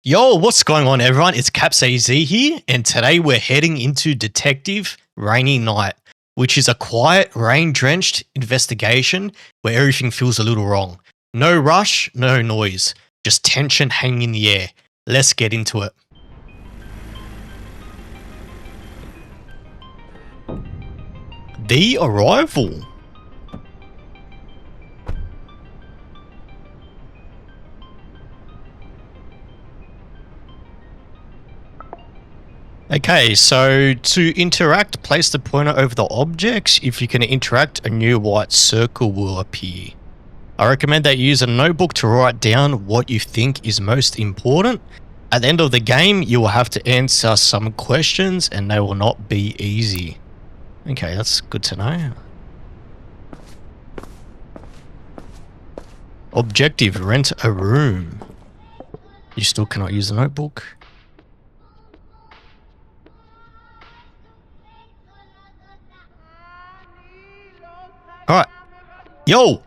Yo, what's going on, everyone? It's Caps AZ here, and today we're heading into Detective Rainy Night, which is a quiet, rain-drenched investigation where everything feels a little wrong. No rush, no noise, just tension hanging in the air. Let's get into it. The Arrival. Okay, so to interact, place the pointer over the objects. If you can interact, a new white circle will appear. I recommend that you use a notebook to write down what you think is most important. At the end of the game, you will have to answer some questions and they will not be easy. Okay, that's good to know. Objective, rent a room. You still cannot use the notebook. Alright. Yo!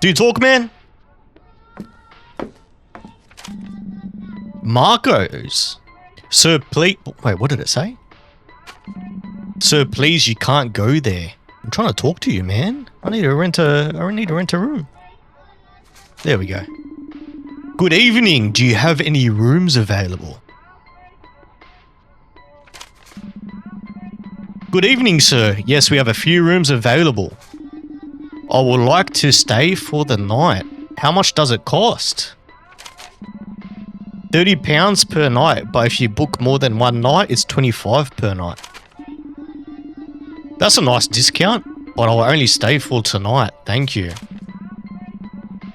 Do you talk, man? Marcos. Sir, please. Wait, what did it say? Sir, please, you can't go there. I'm trying to talk to you, man. I need to rent a room. There we go. Good evening. Do you have any rooms available? Good evening, sir. Yes, we have a few rooms available. I would like to stay for the night. How much does it cost? £30 per night, but if you book more than one night, it's $25 per night. That's a nice discount, but I'll only stay for tonight. Thank you.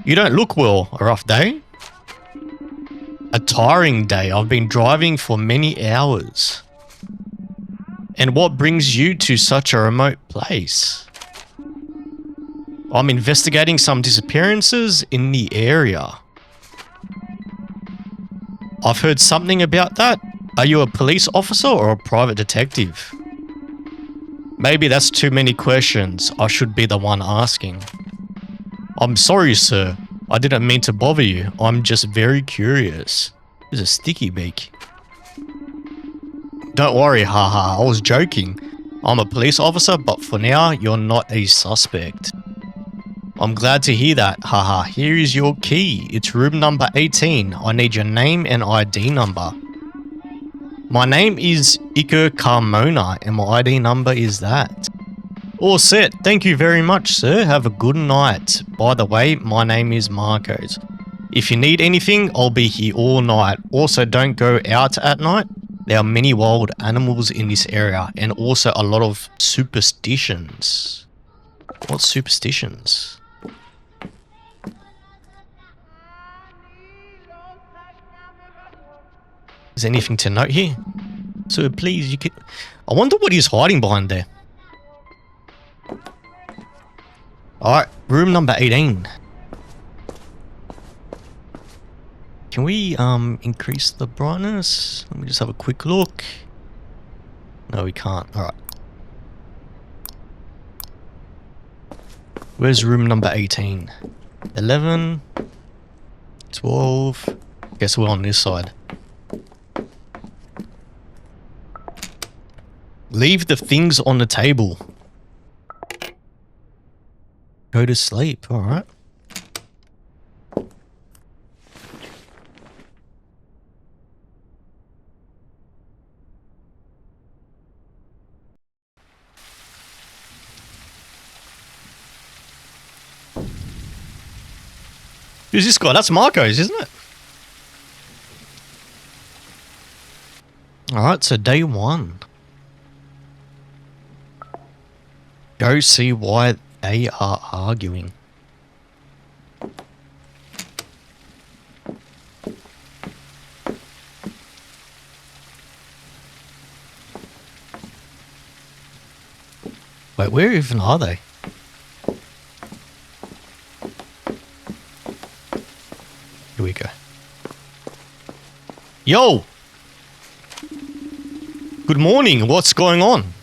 You don't look well. A rough day? A tiring day. I've been driving for many hours. And what brings you to such a remote place? I'm investigating some disappearances in the area. I've heard something about that. Are you a police officer or a private detective? Maybe that's too many questions. I should be the one asking. I'm sorry, sir. I didn't mean to bother you. I'm just very curious. There's a sticky beak. Don't worry, haha, I was joking. I'm a police officer, but for now, you're not a suspect. I'm glad to hear that, haha. Here is your key. It's room number 18. I need your name and ID number. My name is Iker Carmona, and my ID number is that. All set. Thank you very much, sir. Have a good night. By the way, my name is Marcos. If you need anything, I'll be here all night. Also, don't go out at night. There are many wild animals in this area and also a lot of superstitions. What superstitions? Is there anything to note here? So please, you can... I wonder what he's hiding behind there. Alright, room number 18. Can we increase the brightness? Let me just have a quick look. No, we can't. Alright. Where's room number 18? 11. 12. Guess we're on this side. Leave the things on the table. Go to sleep. Alright. Who's this guy? That's Marcos, isn't it? Alright, so day one. Go see why they are arguing. Wait, where even are they? Here we go. Yo! Good morning, what's going on?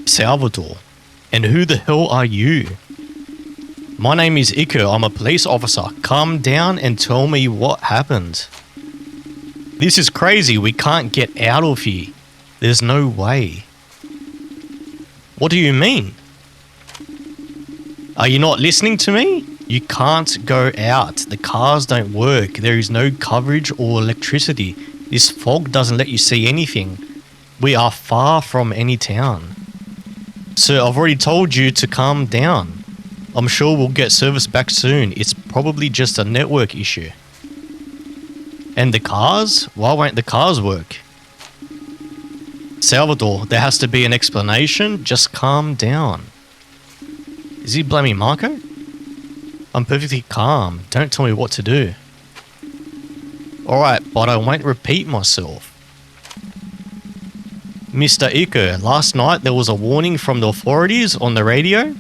Salvador. And who the hell are you? My name is Iker. I'm a police officer. Calm down and tell me what happened. This is crazy. We can't get out of here. There's no way. What do you mean? Are you not listening to me? You can't go out. The cars don't work. There is no coverage or electricity. This fog doesn't let you see anything. We are far from any town. Sir, I've already told you to calm down. I'm sure we'll get service back soon. It's probably just a network issue. And the cars? Why won't the cars work? Salvador, there has to be an explanation. Just calm down. Is he blaming Marco? I'm perfectly calm. Don't tell me what to do. Alright, but I won't repeat myself. Mr. Iker, last night there was a warning from the authorities on the radio.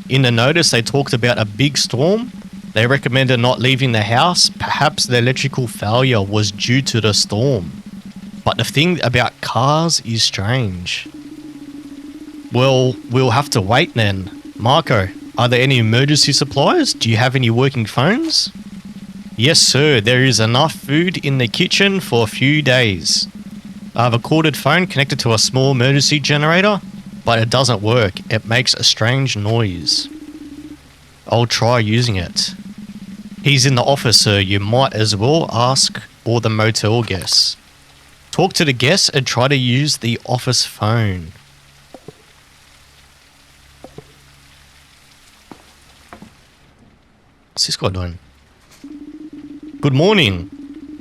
In the notice they talked about a big storm. They recommended not leaving the house. Perhaps the electrical failure was due to the storm. But the thing about cars is strange. Well, we'll have to wait then. Marco, are there any emergency supplies? Do you have any working phones? Yes, sir. There is enough food in the kitchen for a few days. I have a corded phone connected to a small emergency generator, but it doesn't work. It makes a strange noise. I'll try using it. He's in the office, sir. You might as well ask all the motel guests. Talk to the guests and try to use the office phone. What's this guy doing? Good morning.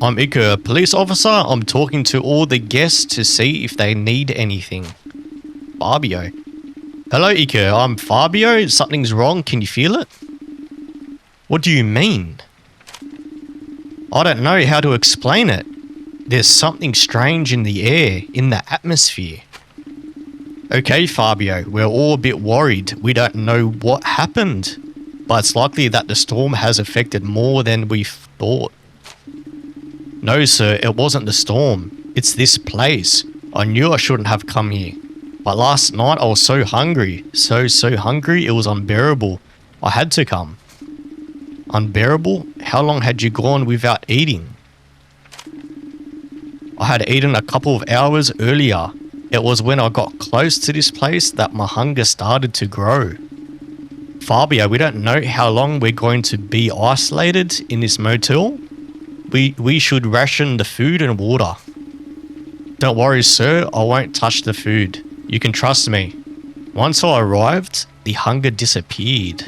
I'm Iker, a police officer. I'm talking to all the guests to see if they need anything. Fabio. Hello, Iker. I'm Fabio. Something's wrong. Can you feel it? What do you mean? I don't know how to explain it. There's something strange in the air, in the atmosphere. Okay, Fabio. We're all a bit worried. We don't know what happened. But it's likely that the storm has affected more than we thought. No, sir, it wasn't the storm. It's this place. I knew I shouldn't have come here. But last night I was so hungry. So hungry it was unbearable. I had to come. Unbearable? How long had you gone without eating? I had eaten a couple of hours earlier. It was when I got close to this place that my hunger started to grow. Fabio, we don't know how long we're going to be isolated in this motel. We should ration the food and water. Don't worry, sir. I won't touch the food. You can trust me. Once I arrived, the hunger disappeared.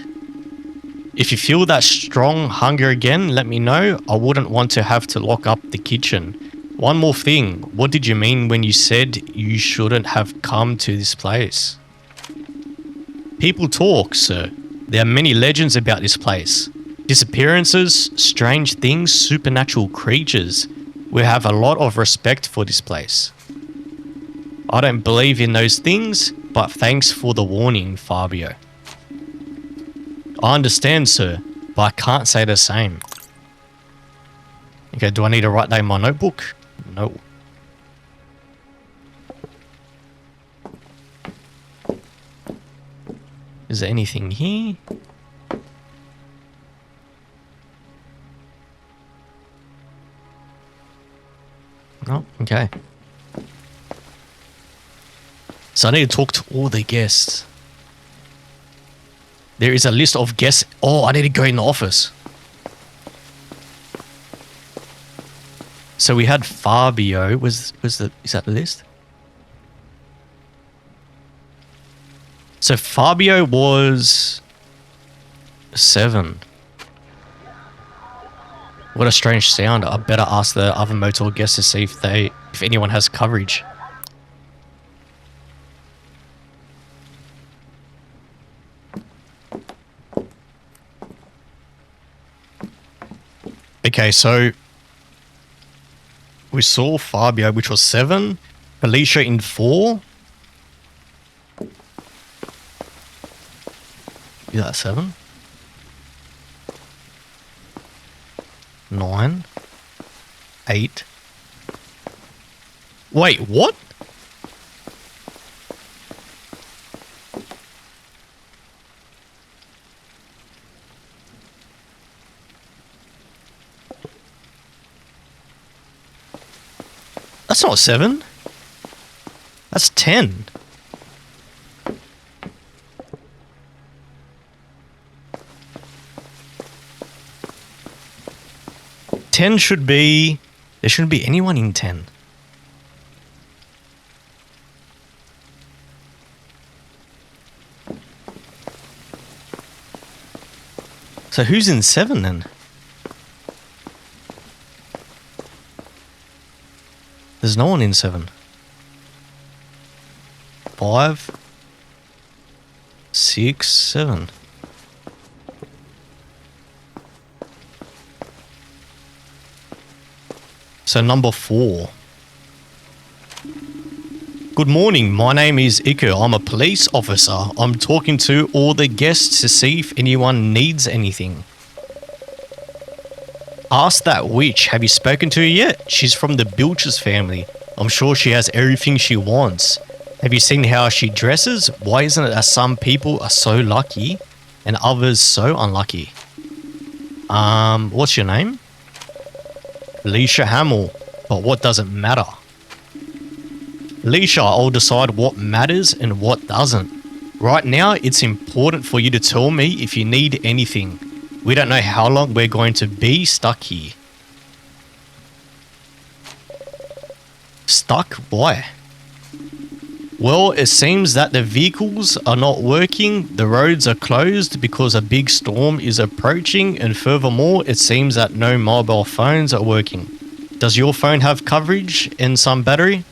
If you feel that strong hunger again, let me know. I wouldn't want to have to lock up the kitchen. One more thing. What did you mean when you said you shouldn't have come to this place? People talk, sir. There are many legends about this place. Disappearances, strange things, supernatural creatures. We have a lot of respect for this place. I don't believe in those things, but thanks for the warning, Fabio. I understand, sir, but I can't say the same. Okay, do I need to write that in my notebook? No. Is there anything here? No? Okay. So I need to talk to all the guests. There is a list of guests. Oh, I need to go in the office. So we had Fabio. Is that the list? So Fabio was 7. What a strange sound. I better ask the other motel guests to see if anyone has coverage. Okay, so we saw Fabio, which was 7. Felicia in 4. Is that 7? 9. 8. Wait, what? That's not 7. That's 10. There shouldn't be anyone in 10. So who's in 7 then? There's no one in 7. 5, 6, 7. So number 4. Good morning, my name is Iko. I'm a police officer. I'm talking to all the guests to see if anyone needs anything. Ask that witch, have you spoken to her yet? She's from the Bilches family. I'm sure she has everything she wants. Have you seen how she dresses? Why isn't it that some people are so lucky and others so unlucky? What's your name? Alicia Hamill. But what doesn't matter? Alicia, I'll decide what matters and what doesn't. Right now, it's important for you to tell me if you need anything. We don't know how long we're going to be stuck here. Stuck? Why? Well, it seems that the vehicles are not working, the roads are closed because a big storm is approaching, and furthermore, it seems that no mobile phones are working. Does your phone have coverage and some battery?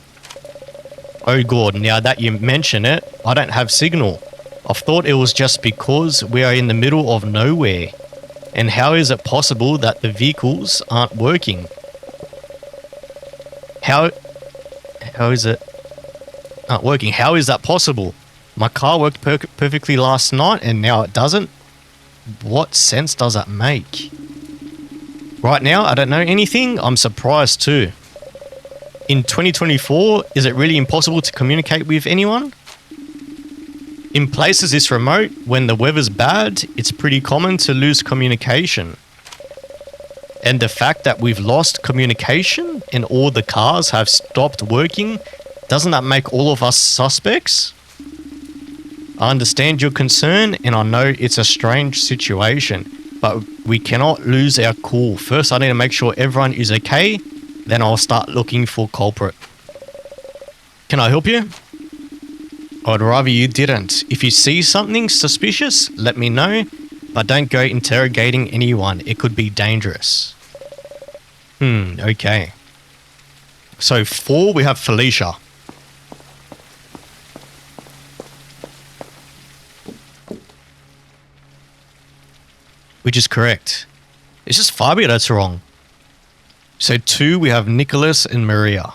Oh God, now that you mention it, I don't have signal. I thought it was just because we are in the middle of nowhere. And how is it possible that the vehicles aren't working? How is it not working? How is that possible? My car worked perfectly last night and now it doesn't? What sense does that make? Right now, I don't know anything. I'm surprised too. In 2024, is it really impossible to communicate with anyone? In places this remote, when the weather's bad, it's pretty common to lose communication. And the fact that we've lost communication and all the cars have stopped working, doesn't that make all of us suspects? I understand your concern and I know it's a strange situation, but we cannot lose our cool. First, I need to make sure everyone is okay. Then I'll start looking for culprit. Can I help you? I'd rather you didn't. If you see something suspicious, let me know, but don't go interrogating anyone. It could be dangerous. Okay. So 4, we have Felicia. Which is correct. It's just Fabio that's wrong. So 2, we have Nicholas and Maria.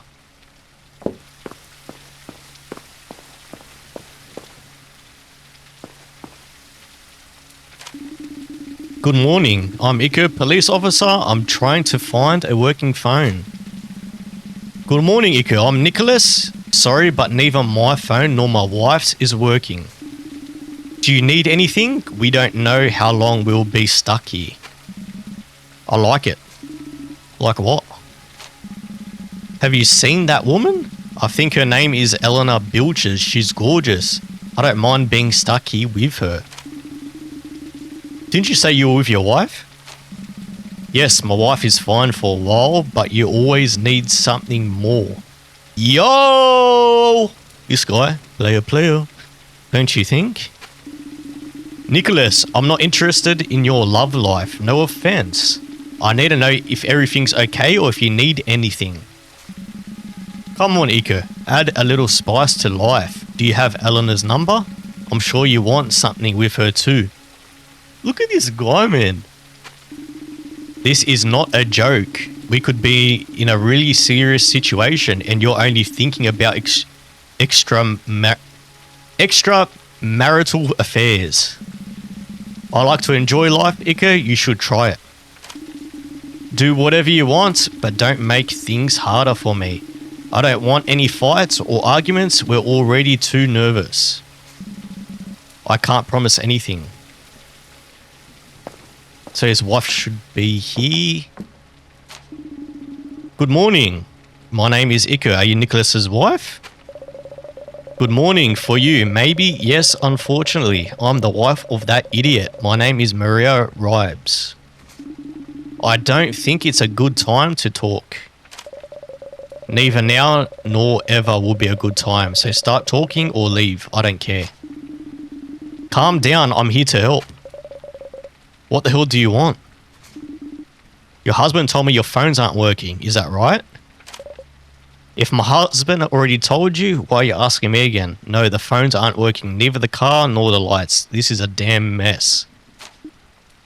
Good morning. I'm Iko, police officer. I'm trying to find a working phone. Good morning, Iko. I'm Nicholas. Sorry, but neither my phone nor my wife's is working. Do you need anything? We don't know how long we'll be stuck here. I like it. Like what? Have you seen that woman? I think her name is Eleanor Bilches. She's gorgeous. I don't mind being stuck here with her. Didn't you say you were with your wife? Yes, my wife is fine for a while, but you always need something more. Yo! This guy, player. Don't you think? Nicholas, I'm not interested in your love life. No offense. I need to know if everything's okay or if you need anything. Come on, Iko. Add a little spice to life. Do you have Eleanor's number? I'm sure you want something with her too. Look at this guy, man. This is not a joke. We could be in a really serious situation and you're only thinking about extramarital affairs. I like to enjoy life, Iko. You should try it. Do whatever you want, but don't make things harder for me. I don't want any fights or arguments. We're already too nervous. I can't promise anything. So his wife should be here. Good morning. My name is Ika. Are you Nicholas's wife? Good morning. For you, maybe, yes, unfortunately. I'm the wife of that idiot. My name is Maria Ribes. I don't think it's a good time to talk. Neither now nor ever will be a good time, so start talking or leave. I don't care. Calm down, I'm here to help. What the hell do you want? Your husband told me your phones aren't working, is that right? If my husband already told you, why are you asking me again? No, the phones aren't working, neither the car nor the lights. This is a damn mess.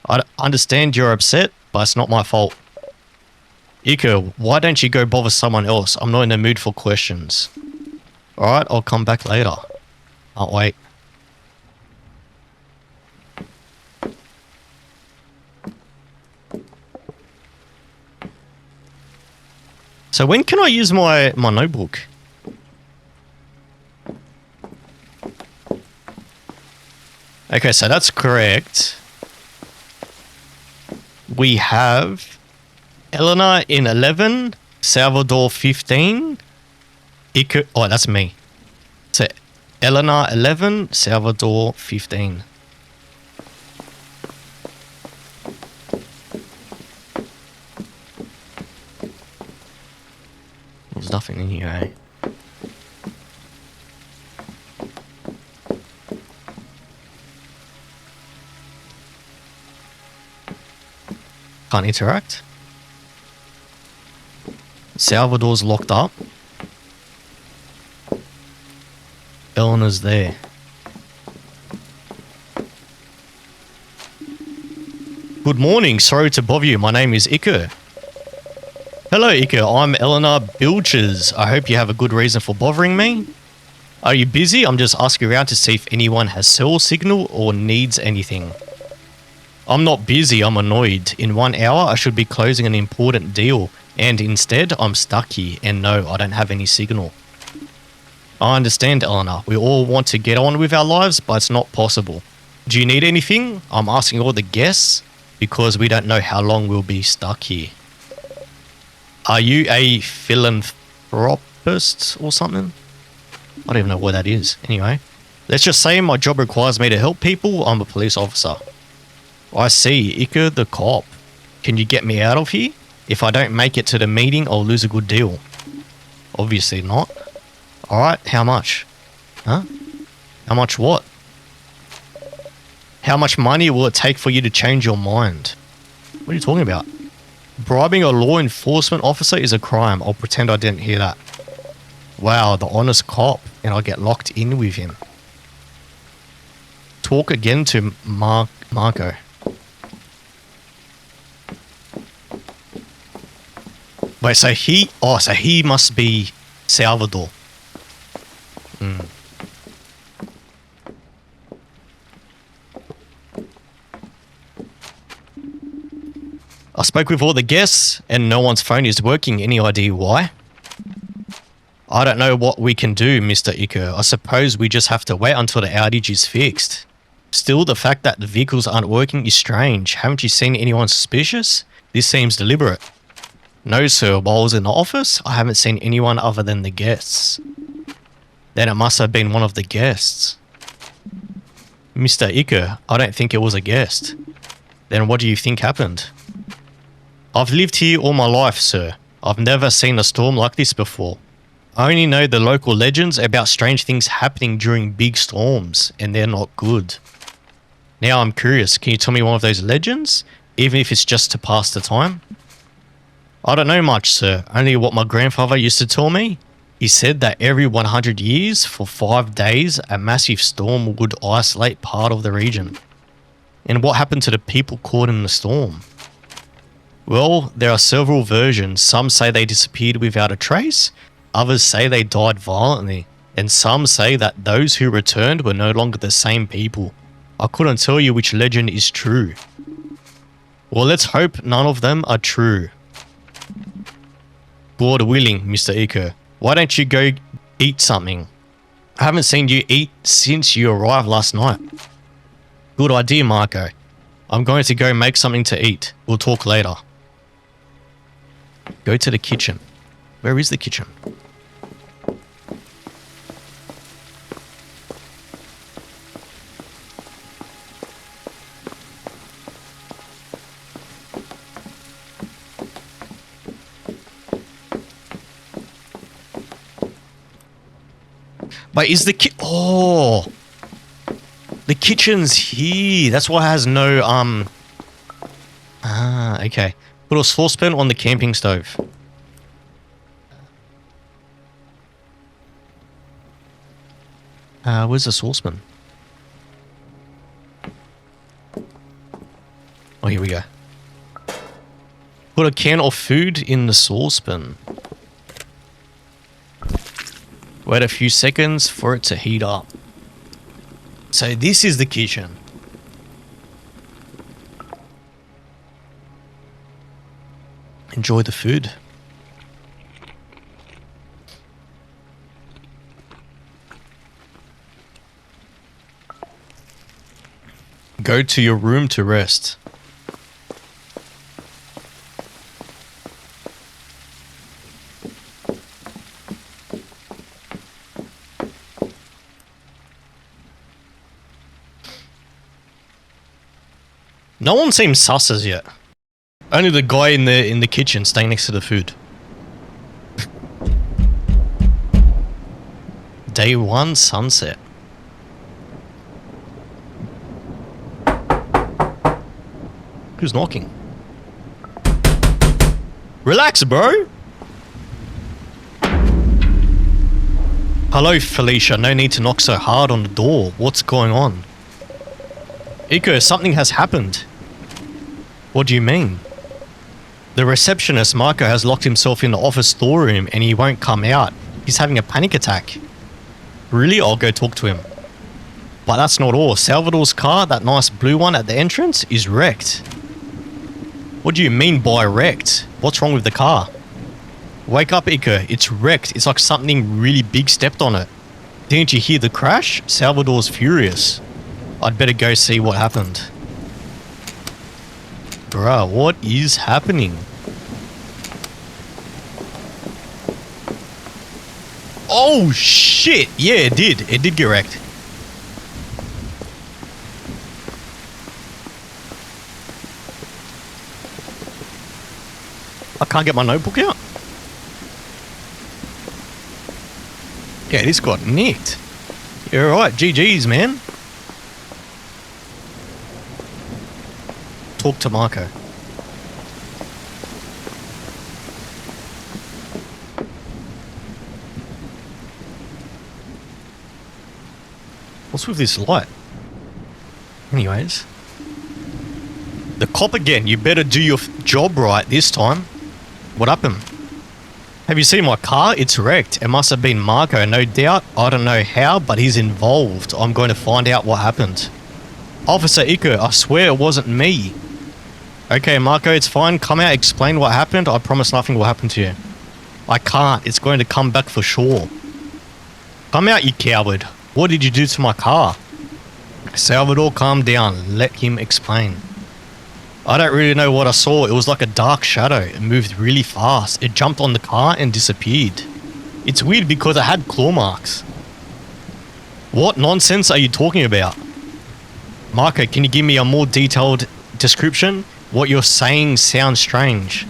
I understand you're upset, but it's not my fault. Ika, why don't you go bother someone else? I'm not in the mood for questions. Alright, I'll come back later. Can't wait. So when can I use my notebook? Okay, so that's correct. We have Eleanor in 11, Salvador 15. Oh, that's me. So Eleanor 11, Salvador 15. There's nothing in here, eh? Can't interact. Salvador's locked up. Eleanor's there. Good morning. Sorry to bother you. My name is Ika. Hello, Ika. I'm Eleanor Bilges. I hope you have a good reason for bothering me. Are you busy? I'm just asking around to see if anyone has cell signal or needs anything. I'm not busy. I'm annoyed. In 1 hour, I should be closing an important deal. And instead, I'm stuck here. And no, I don't have any signal. I understand, Eleanor. We all want to get on with our lives, but it's not possible. Do you need anything? I'm asking all the guests because we don't know how long we'll be stuck here. Are you a philanthropist or something? I don't even know what that is. Anyway, let's just say my job requires me to help people. I'm a police officer. I see. Ika the cop. Can you get me out of here? If I don't make it to the meeting, I'll lose a good deal. Obviously not. Alright, how much? Huh? How much what? How much money will it take for you to change your mind? What are you talking about? Bribing a law enforcement officer is a crime. I'll pretend I didn't hear that. Wow, the honest cop. And I'll get locked in with him. Talk again to Marco. Wait, so he must be Salvador. I spoke with all the guests and no one's phone is working. Any idea why? I don't know what we can do, Mr. Ika. I suppose we just have to wait until the outage is fixed. Still, the fact that the vehicles aren't working is strange. Haven't you seen anyone suspicious? This seems deliberate. No, sir. While I was in the office, I haven't seen anyone other than the guests. Then it must have been one of the guests. Mr. Ika, I don't think it was a guest. Then what do you think happened? I've lived here all my life, sir. I've never seen a storm like this before. I only know the local legends about strange things happening during big storms, and they're not good. Now I'm curious, can you tell me one of those legends? Even if it's just to pass the time? I don't know much, sir. Only what my grandfather used to tell me. He said that every 100 years, for 5 days, a massive storm would isolate part of the region. And what happened to the people caught in the storm? Well, there are several versions. Some say they disappeared without a trace. Others say they died violently. And some say that those who returned were no longer the same people. I couldn't tell you which legend is true. Well, let's hope none of them are true. God willing, Mr. Ika. Why don't you go eat something? I haven't seen you eat since you arrived last night. Good idea, Marco. I'm going to go make something to eat. We'll talk later. Go to the kitchen. Where is the kitchen? But is the oh, the kitchen's here. That's why it has no okay. Put a saucepan on the camping stove. Where's the saucepan? Oh, here we go. Put a can of food in the saucepan. Wait a few seconds for it to heat up. So this is the kitchen. Enjoy the food. Go to your room to rest. No one seems sus as yet. Only the guy in the kitchen staying next to the food. Day 1 sunset. Who's knocking? Relax, bro. Hello, Felicia. No need to knock so hard on the door. What's going on? Iko, something has happened. What do you mean? The receptionist, Marco, has locked himself in the office storeroom and he won't come out. He's having a panic attack. Really? I'll go talk to him. But that's not all. Salvador's car, that nice blue one at the entrance, is wrecked. What do you mean by wrecked? What's wrong with the car? Wake up, Iko. It's wrecked. It's like something really big stepped on it. Didn't you hear the crash? Salvador's furious. I'd better go see what happened. Bruh, what is happening? Oh shit! Yeah, it did. It did get wrecked. I can't get my notebook out. Yeah, this got nicked. You're alright, GG's, man. Talk to Marco. What's with this light? Anyways. The cop again. You better do your job right this time. What happened? Have you seen my car? It's wrecked. It must have been Marco, no doubt. I don't know how, but he's involved. I'm going to find out what happened. Officer Iko, I swear it wasn't me. Okay, Marco, it's fine. Come out, explain what happened. I promise nothing will happen to you. I can't. It's going to come back for sure. Come out, you coward. What did you do to my car? Salvador, calm down. Let him explain. I don't really know what I saw. It was like a dark shadow. It moved really fast. It jumped on the car and disappeared. It's weird because it had claw marks. What nonsense are you talking about? Marco, can you give me a more detailed description? What you're saying sounds strange.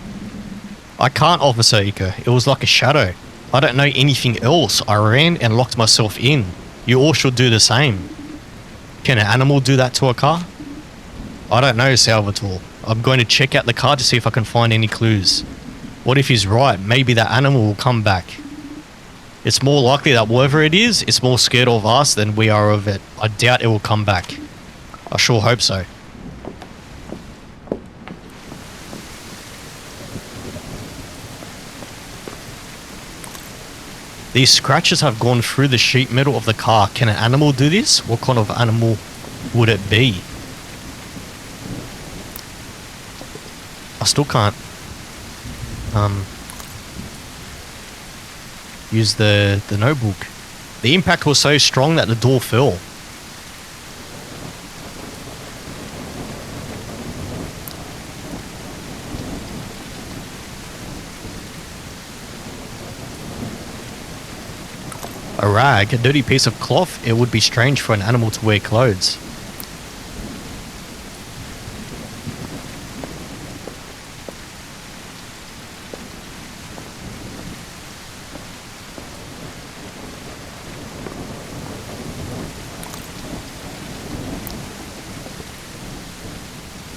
I can't, Officer Iko. It was like a shadow. I don't know anything else. I ran and locked myself in. You all should do the same. Can an animal do that to a car? I don't know, Salvatore. I'm going to check out the car to see if I can find any clues. What if he's right? Maybe that animal will come back. It's more likely that whatever it is, it's more scared of us than we are of it. I doubt it will come back. I sure hope so. These scratches have gone through the sheet metal of the car. Can an animal do this? What kind of animal would it be? I still can't use the notebook. The impact was so strong that the door fell. A rag, a dirty piece of cloth. It would be strange for an animal to wear clothes.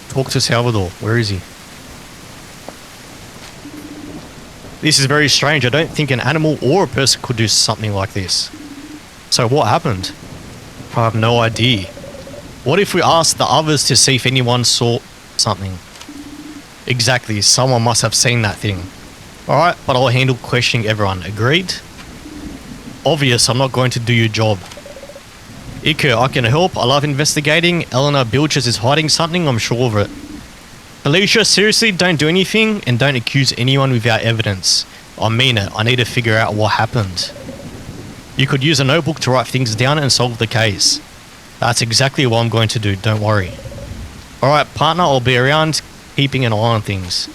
Talk to Salvador. Where is he? This is very strange. I don't think an animal or a person could do something like this. So what happened? I have no idea. What if we asked the others to see if anyone saw something? Exactly. Someone must have seen that thing. Alright, but I'll handle questioning everyone. Agreed? Obvious. I'm not going to do your job. Iko, I can help. I love investigating. Eleanor Bilges is hiding something. I'm sure of it. Felicia, seriously, don't do anything and don't accuse anyone without evidence. I mean it. I need to figure out what happened. You could use a notebook to write things down and solve the case. That's exactly what I'm going to do. Don't worry. Alright, partner, I'll be around keeping an eye on things.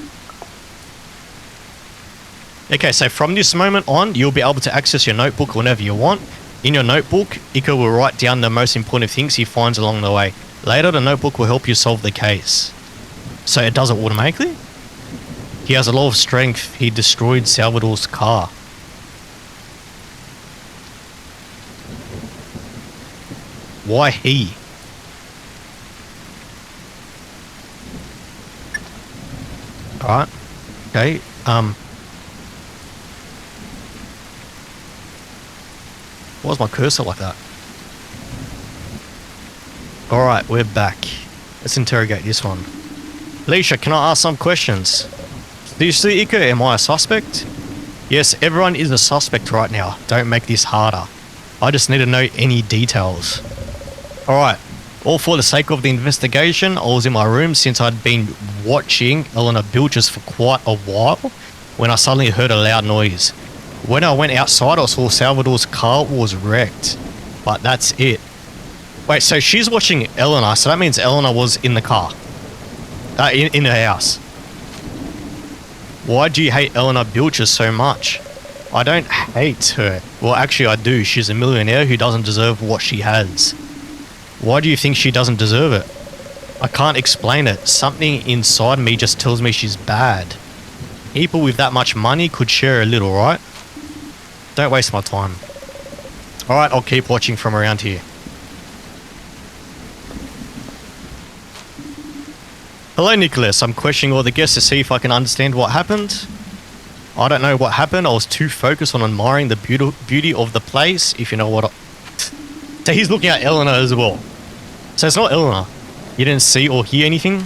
Okay, so from this moment on, you'll be able to access your notebook whenever you want. In your notebook, Iko will write down the most important things he finds along the way. Later, the notebook will help you solve the case. So it does it automatically? He has a lot of strength. He destroyed Salvador's car. Why he? Alright. Okay. Why was my cursor like that? Alright, we're back. Let's interrogate this one. Alicia, can I ask some questions? Do you see Iko? Am I a suspect? Yes, everyone is a suspect right now. Don't make this harder. I just need to know any details. Alright, all for the sake of the investigation, I was in my room since I'd been watching Eleanor Bilges for quite a while when I suddenly heard a loud noise. When I went outside, I saw Salvador's car was wrecked. But that's it. Wait, so she's watching Eleanor, so that means Eleanor was in the car. In her house. Why do you hate Eleanor Bilges so much? I don't hate her. Well, actually I do. She's a millionaire who doesn't deserve what she has. Why do you think she doesn't deserve it? I can't explain it. Something inside me just tells me she's bad. People with that much money could share a little, right? Don't waste my time. Alright, I'll keep watching from around here. Hello, Nicholas. I'm questioning all the guests to see if I can understand what happened. I don't know what happened. I was too focused on admiring the beauty of the place, if you know what So he's looking at Eleanor as well. So it's not Eleanor. You didn't see or hear anything?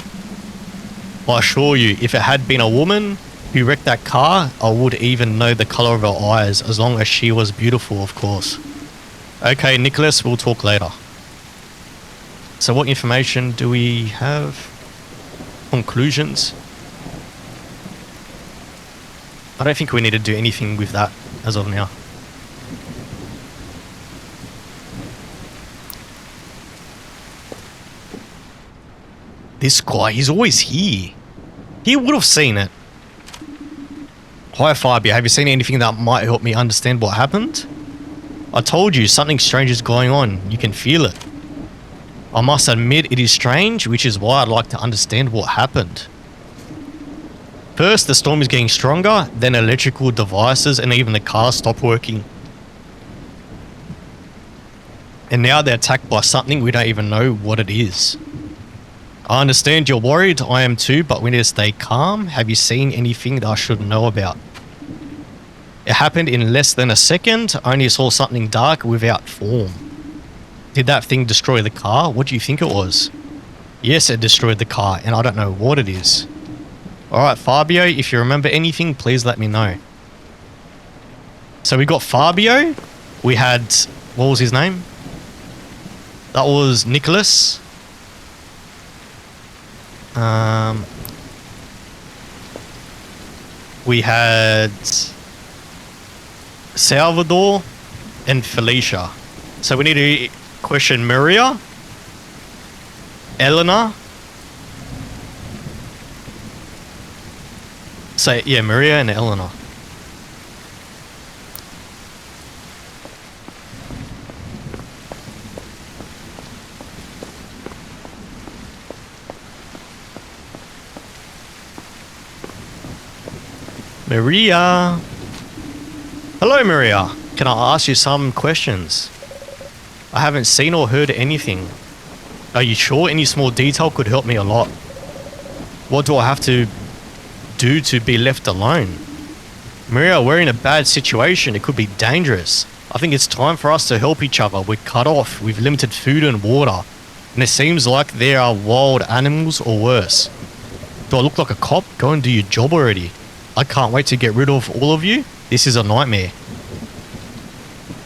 I assure you, if it had been a woman who wrecked that car, I would even know the color of her eyes, as long as she was beautiful, of course. Okay, Nicholas, we'll talk later. So what information do we have? Conclusions? I don't think we need to do anything with that as of now. This guy, he's always here. He would have seen it. Hi Fabio, have you seen anything that might help me understand what happened? I told you, something strange is going on. You can feel it. I must admit it is strange, which is why I'd like to understand what happened. First, the storm is getting stronger, then electrical devices and even the car stop working. And now they're attacked by something we don't even know what it is. I understand you're worried, I am too, but we need to stay calm. Have you seen anything that I should know about? It happened in less than a second. I only saw something dark without form. Did that thing destroy the car? What do you think it was? Yes, it destroyed the car, and I don't know what it is. Alright, Fabio, if you remember anything, please let me know. So we got Fabio. We had, what was his name? That was Nicholas. We had Salvador and Felicia. So we need to question Maria, Eleanor. So yeah, Maria and Eleanor. Maria. Hello, Maria. Can I ask you some questions? I haven't seen or heard anything. Are you sure any small detail could help me a lot? What do I have to do to be left alone? Maria, we're in a bad situation. It could be dangerous. I think it's time for us to help each other. We're cut off. We've limited food and water. And it seems like there are wild animals or worse. Do I look like a cop? Go and do your job already. I can't wait to get rid of all of you. This is a nightmare.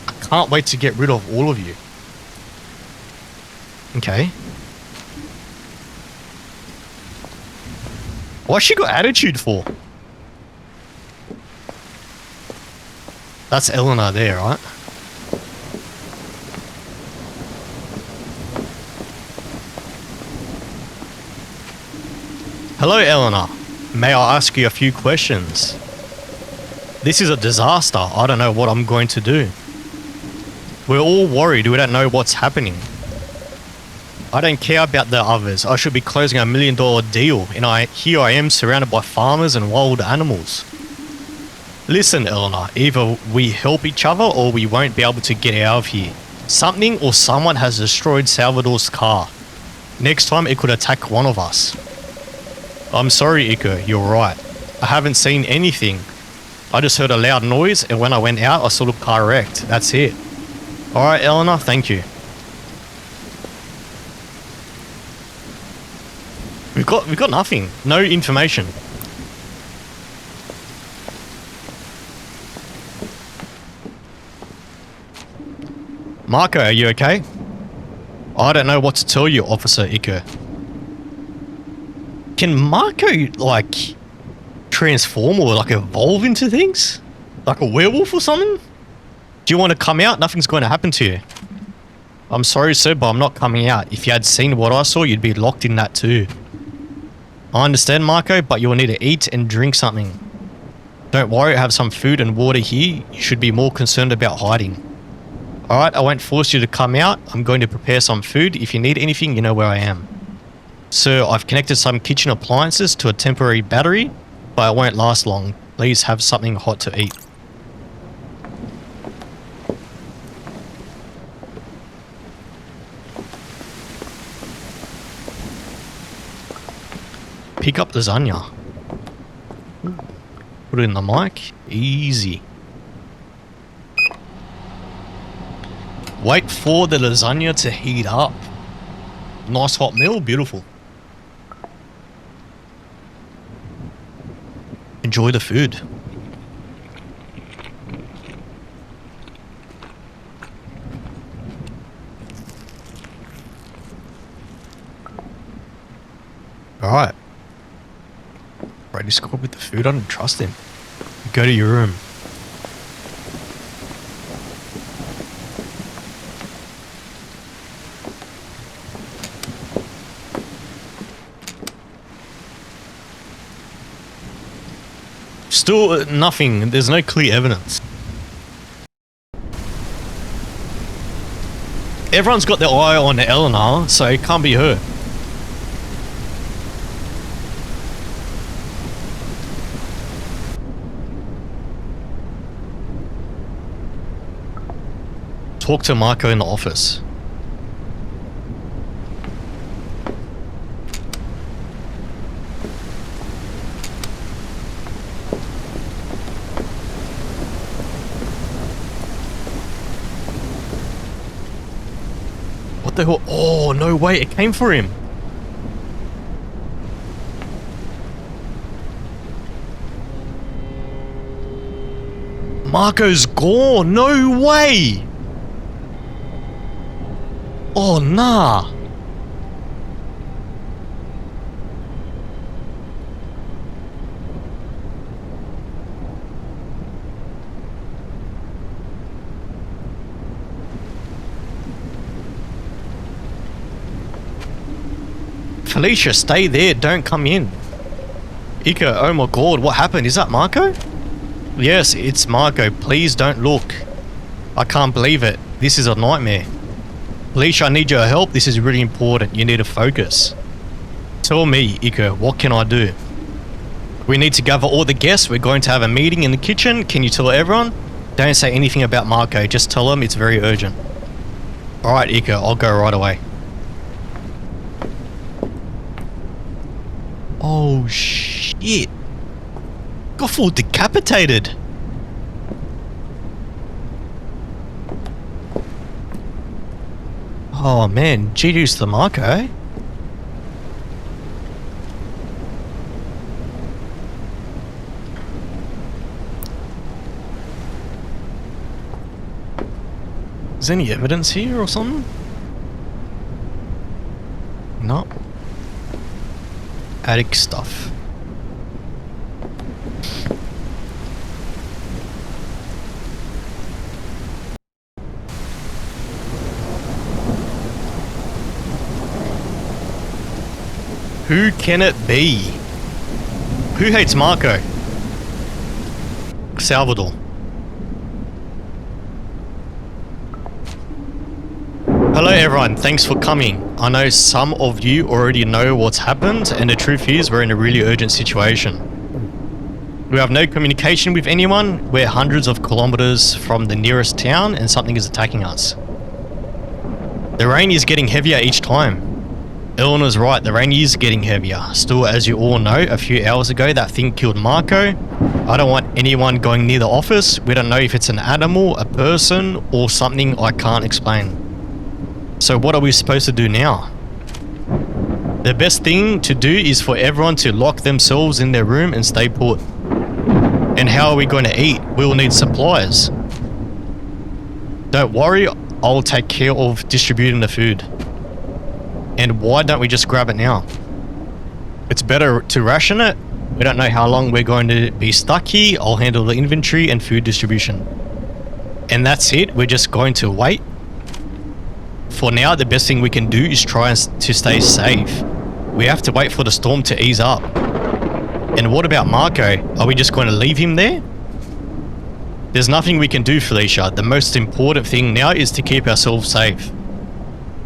I can't wait to get rid of all of you. Okay. What's she got attitude for? That's Eleanor there, right? Hello, Eleanor. May I ask you a few questions? This is a disaster. I don't know what I'm going to do. We're all worried. We don't know what's happening. I don't care about the others. I should be closing $1 million deal, and here I am surrounded by farmers and wild animals. Listen, Eleanor, either we help each other or we won't be able to get out of here. Something or someone has destroyed Salvador's car. Next time it could attack one of us. I'm sorry, Iko, you're right. I haven't seen anything. I just heard a loud noise, and when I went out I saw the car wrecked. That's it. Alright, Eleanor, thank you. We've got nothing. No information. Marco, are you okay? I don't know what to tell you, Officer Iko. Can Marco, like, transform or, like, evolve into things? Like a werewolf or something? Do you want to come out? Nothing's going to happen to you. I'm sorry, sir, but I'm not coming out. If you had seen what I saw, you'd be locked in that too. I understand, Marco, but you'll need to eat and drink something. Don't worry, I have some food and water here. You should be more concerned about hiding. Alright, I won't force you to come out. I'm going to prepare some food. If you need anything, you know where I am. Sir, I've connected some kitchen appliances to a temporary battery, but it won't last long. Please have something hot to eat. Pick up lasagna. Put it in the mic. Easy. Wait for the lasagna to heat up. Nice hot meal, beautiful. Enjoy the food. Alright. Brady scored with the food. I don't trust him. Go to your room. Still nothing. There's no clear evidence. Everyone's got their eye on Eleanor, so it can't be her. Talk to Marco in the office. What the hell? Oh, no way. It came for him. Marco's gone. No way. Oh, nah. Felicia, stay there. Don't come in. Ika, oh my god, what happened? Is that Marco? Yes, it's Marco. Please don't look. I can't believe it. This is a nightmare. Felicia, I need your help. This is really important. You need to focus. Tell me, Ika, what can I do? We need to gather all the guests. We're going to have a meeting in the kitchen. Can you tell everyone? Don't say anything about Marco. Just tell them it's very urgent. Alright, Ika, I'll go right away. Oh, shit. Got full decapitated. Oh, man. G-deuce the Marco, eh? Is there any evidence here or something? No. Attic stuff. Who can it be? Who hates Marco? Salvador. Hello everyone, thanks for coming. I know some of you already know what's happened, and the truth is we're in a really urgent situation. We have no communication with anyone, we're hundreds of kilometers from the nearest town and something is attacking us. The rain is getting heavier each time. Eleanor's right, the rain is getting heavier. Still, as you all know, a few hours ago that thing killed Marco. I don't want anyone going near the office. We don't know if it's an animal, a person, or something I can't explain. So what are we supposed to do now? The best thing to do is for everyone to lock themselves in their room and stay put. And how are we going to eat? We will need supplies. Don't worry, I'll take care of distributing the food. And why don't we just grab it now? It's better to ration it. We don't know how long we're going to be stuck here. I'll handle the inventory and food distribution. And that's it. We're just going to wait. For now, the best thing we can do is try to stay safe. We have to wait for the storm to ease up. And what about Marco? Are we just going to leave him there? There's nothing we can do, Felicia. The most important thing now is to keep ourselves safe.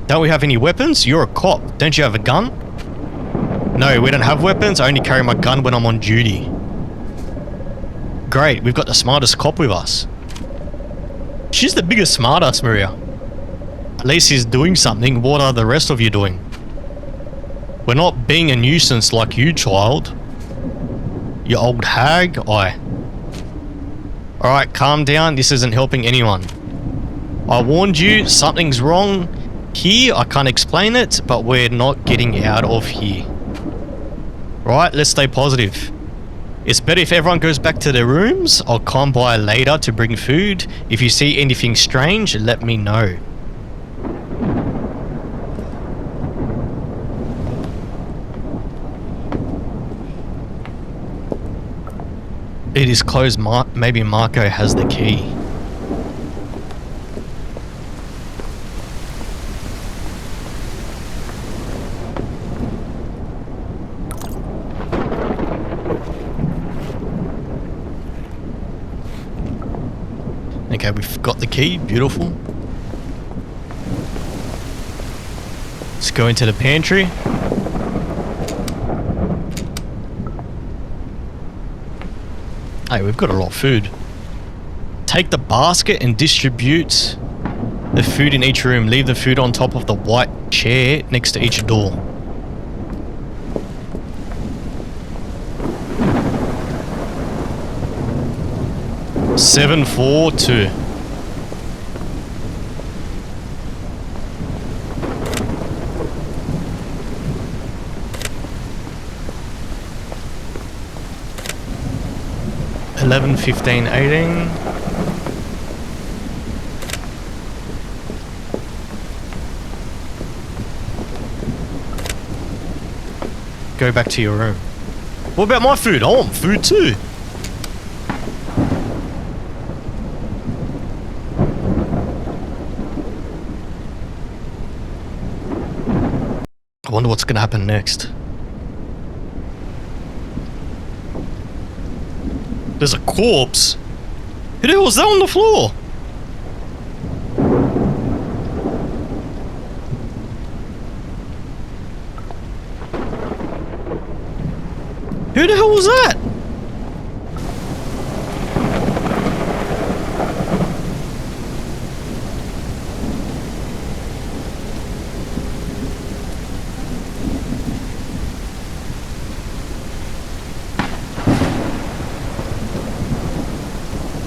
Don't we have any weapons? You're a cop. Don't you have a gun? No, we don't have weapons. I only carry my gun when I'm on duty. Great, we've got the smartest cop with us. She's the biggest smartass, Maria. At least he's doing something. What are the rest of you doing? We're not being a nuisance like you, child. You old hag. Alright, calm down. This isn't helping anyone. I warned you, something's wrong here. I can't explain it, but we're not getting out of here. Right, let's stay positive. It's better if everyone goes back to their rooms. I'll come by later to bring food. If you see anything strange, let me know. It is closed. Maybe Marco has the key. Okay, we've got the key. Beautiful. Let's go into the pantry. Hey, we've got a lot of food. Take the basket and distribute the food in each room. Leave the food on top of the white chair next to each door. Seven, 4, 2. $11, $15, $18. Go back to your room. What about my food? I want food too. I wonder what's going to happen next. There's a corpse. Who the hell was that on the floor? Who the hell was that?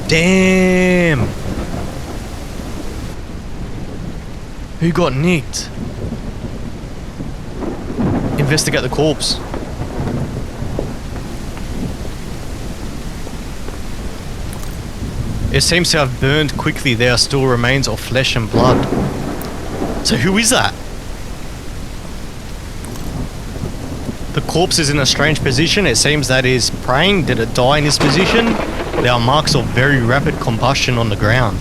Damn! Who got nicked? Investigate the corpse. It seems to have burned quickly. There are still remains of flesh and blood. So who is that? The corpse is in a strange position. It seems that it is praying. Did it die in this position? There are marks of very rapid combustion on the ground.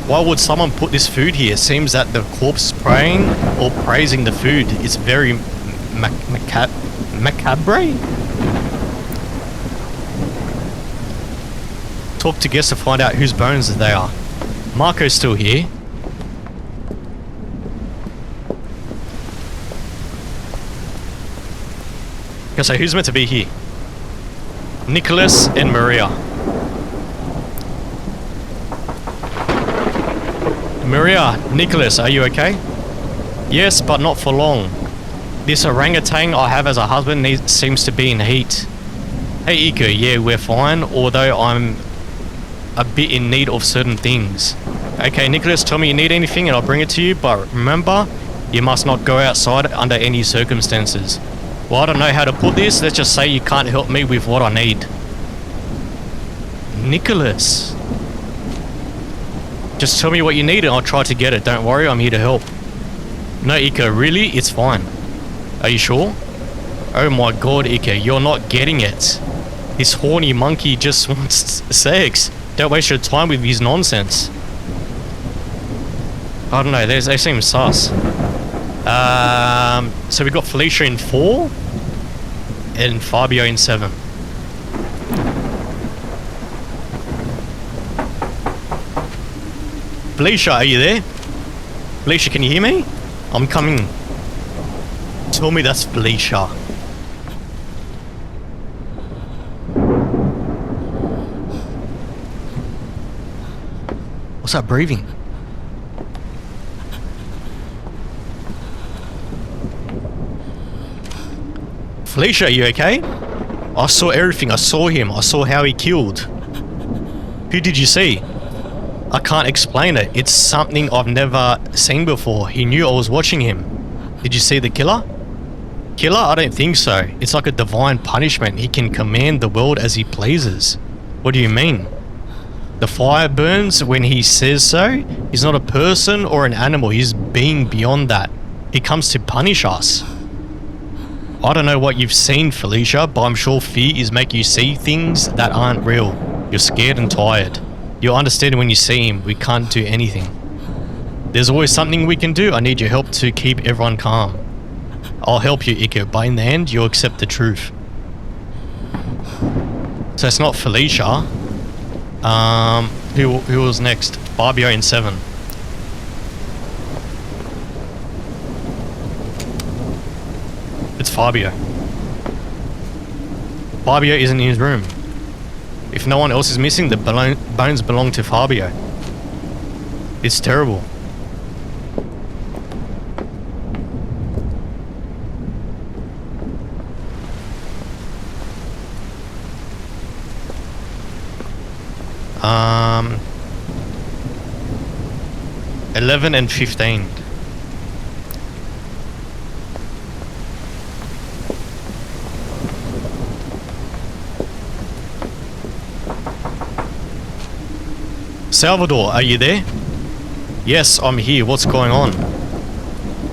Why would someone put this food here? It seems that the corpse is praying or praising the food. It's very macabre. Talk to guests to find out whose bones they are. Marco's still here. Okay, so who's meant to be here? Nicholas and Maria. Maria, Nicholas, are you okay? Yes, but not for long. This orangutan I have as a husband seems to be in heat. Hey Ika, yeah, we're fine, although I'm a bit in need of certain things. Okay, Nicholas, tell me you need anything and I'll bring it to you, but remember, you must not go outside under any circumstances. Well, I don't know how to put this. Let's just say you can't help me with what I need. Nicholas. Just tell me what you need and I'll try to get it. Don't worry, I'm here to help. No, Ika, really? It's fine. Are you sure? Oh my god, Ika, you're not getting it. This horny monkey just wants sex. Don't waste your time with his nonsense. I don't know, they seem sus. So we got Felicia in 4 and Fabio in 7. Felicia, are you there? Felicia, can you hear me? I'm coming. Tell me that's Felicia. What's that breathing? Felicia, are you okay? I saw everything. I saw him. I saw how he killed. Who did you see? I can't explain it. It's something I've never seen before. He knew I was watching him. Did you see the killer? Killer? I don't think so. It's like a divine punishment. He can command the world as he pleases. What do you mean? The fire burns when he says so. He's not a person or an animal. He's being beyond that. He comes to punish us. I don't know what you've seen, Felicia, but I'm sure fear is making you see things that aren't real. You're scared and tired. You'll understand when you see him. We can't do anything. There's always something we can do. I need your help to keep everyone calm. I'll help you, Iko, but in the end, you'll accept the truth. So it's not Felicia. Who was next? Fabio in 7. It's Fabio. Fabio isn't in his room. If no one else is missing, the bones belong to Fabio. It's terrible. Um, 11 and 15. Salvador, are you there? Yes, I'm here. What's going on?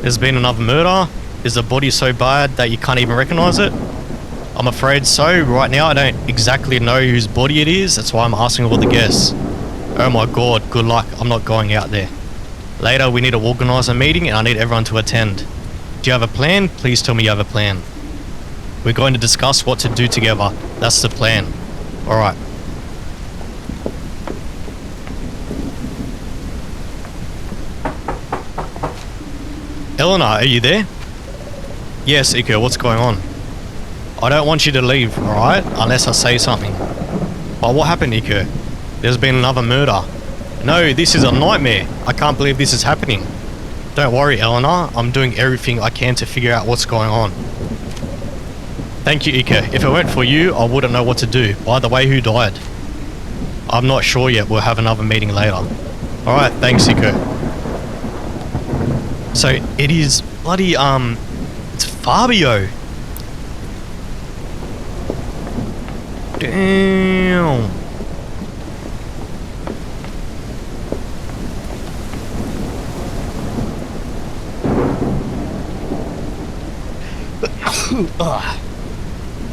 There's been another murder. Is the body so bad that you can't even recognize it? I'm afraid so. Right now, I don't exactly know whose body it is. That's why I'm asking all the guests. Oh my god, good luck. I'm not going out there. Later, we need to organize a meeting and I need everyone to attend. Do you have a plan? Please tell me you have a plan. We're going to discuss what to do together. That's the plan. Alright. Eleanor, are you there? Yes, Iko, what's going on? I don't want you to leave, alright? Unless I say something. But what happened, Iko? There's been another murder. No, this is a nightmare. I can't believe this is happening. Don't worry, Eleanor. I'm doing everything I can to figure out what's going on. Thank you, Ika. If it weren't for you, I wouldn't know what to do. By the way, who died? I'm not sure yet. We'll have another meeting later. Alright, thanks, Ika. So, it is bloody, it's Fabio. Damn.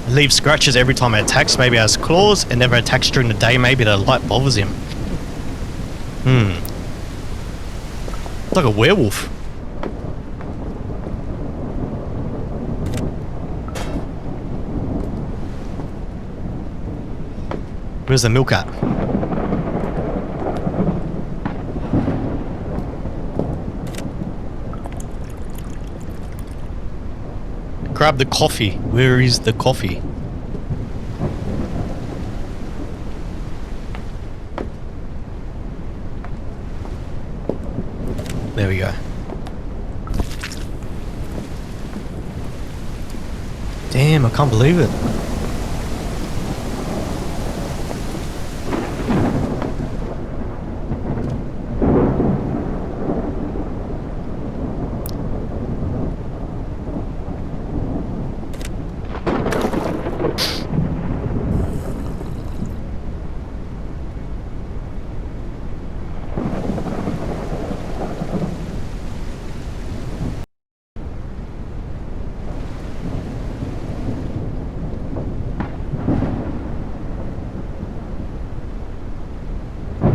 Leaves scratches every time it attacks. Maybe it has claws. It never attacks during the day. Maybe the light bothers him. It's like a werewolf. Where's the milk at? Grab the coffee. Where is the coffee? There we go. Damn, I can't believe it.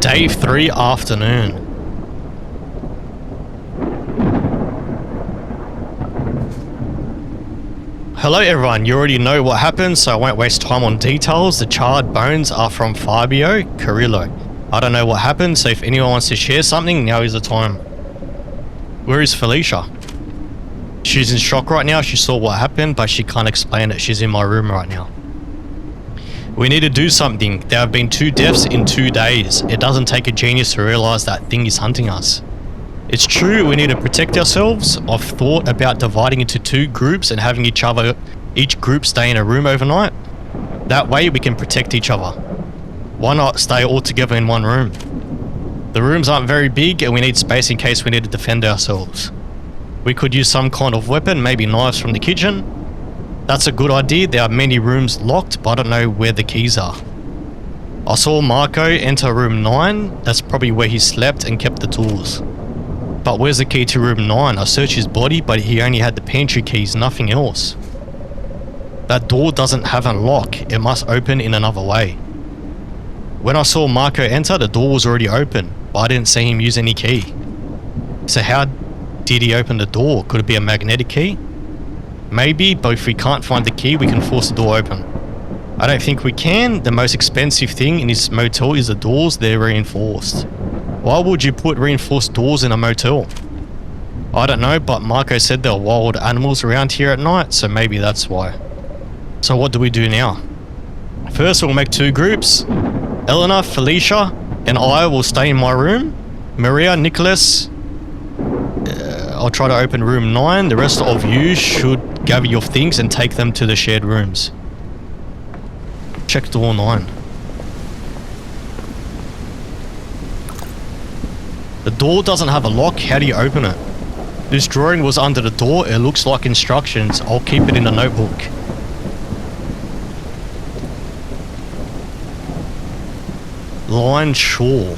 Day 3 afternoon. Hello everyone, you already know what happened, so I won't waste time on details. The charred bones are from Fabio Carrillo. I don't know what happened, so if anyone wants to share something, now is the time. Where is Felicia? She's in shock right now. She saw what happened, but she can't explain it. She's in my room right now. We need to do something. There have been 2 deaths in 2 days. It doesn't take a genius to realize that thing is hunting us. It's true, we need to protect ourselves. I've thought about dividing into 2 groups and having each group stay in a room overnight. That way we can protect each other. Why not stay all together in one room? The rooms aren't very big and we need space in case we need to defend ourselves. We could use some kind of weapon, maybe knives from the kitchen. That's a good idea. There are many rooms locked, but I don't know where the keys are. I saw Marco enter room 9. That's probably where he slept and kept the tools. But where's the key to room 9? I searched his body, but he only had the pantry keys, nothing else. That door doesn't have a lock. It must open in another way. When I saw Marco enter, the door was already open, but I didn't see him use any key. So how did he open the door? Could it be a magnetic key? Maybe, but if we can't find the key, we can force the door open. I don't think we can. The most expensive thing in this motel is the doors. They're reinforced. Why would you put reinforced doors in a motel? I don't know, but Marco said there are wild animals around here at night, so maybe that's why. So what do we do now? First, we'll make 2 groups. Eleanor, Felicia, and I will stay in my room. Maria, Nicholas, I'll try to open room 9. The rest of you should gather your things and take them to the shared rooms. Check door 9. The door doesn't have a lock. How do you open it? This drawing was under the door. It looks like instructions. I'll keep it in the notebook. Line Shaw.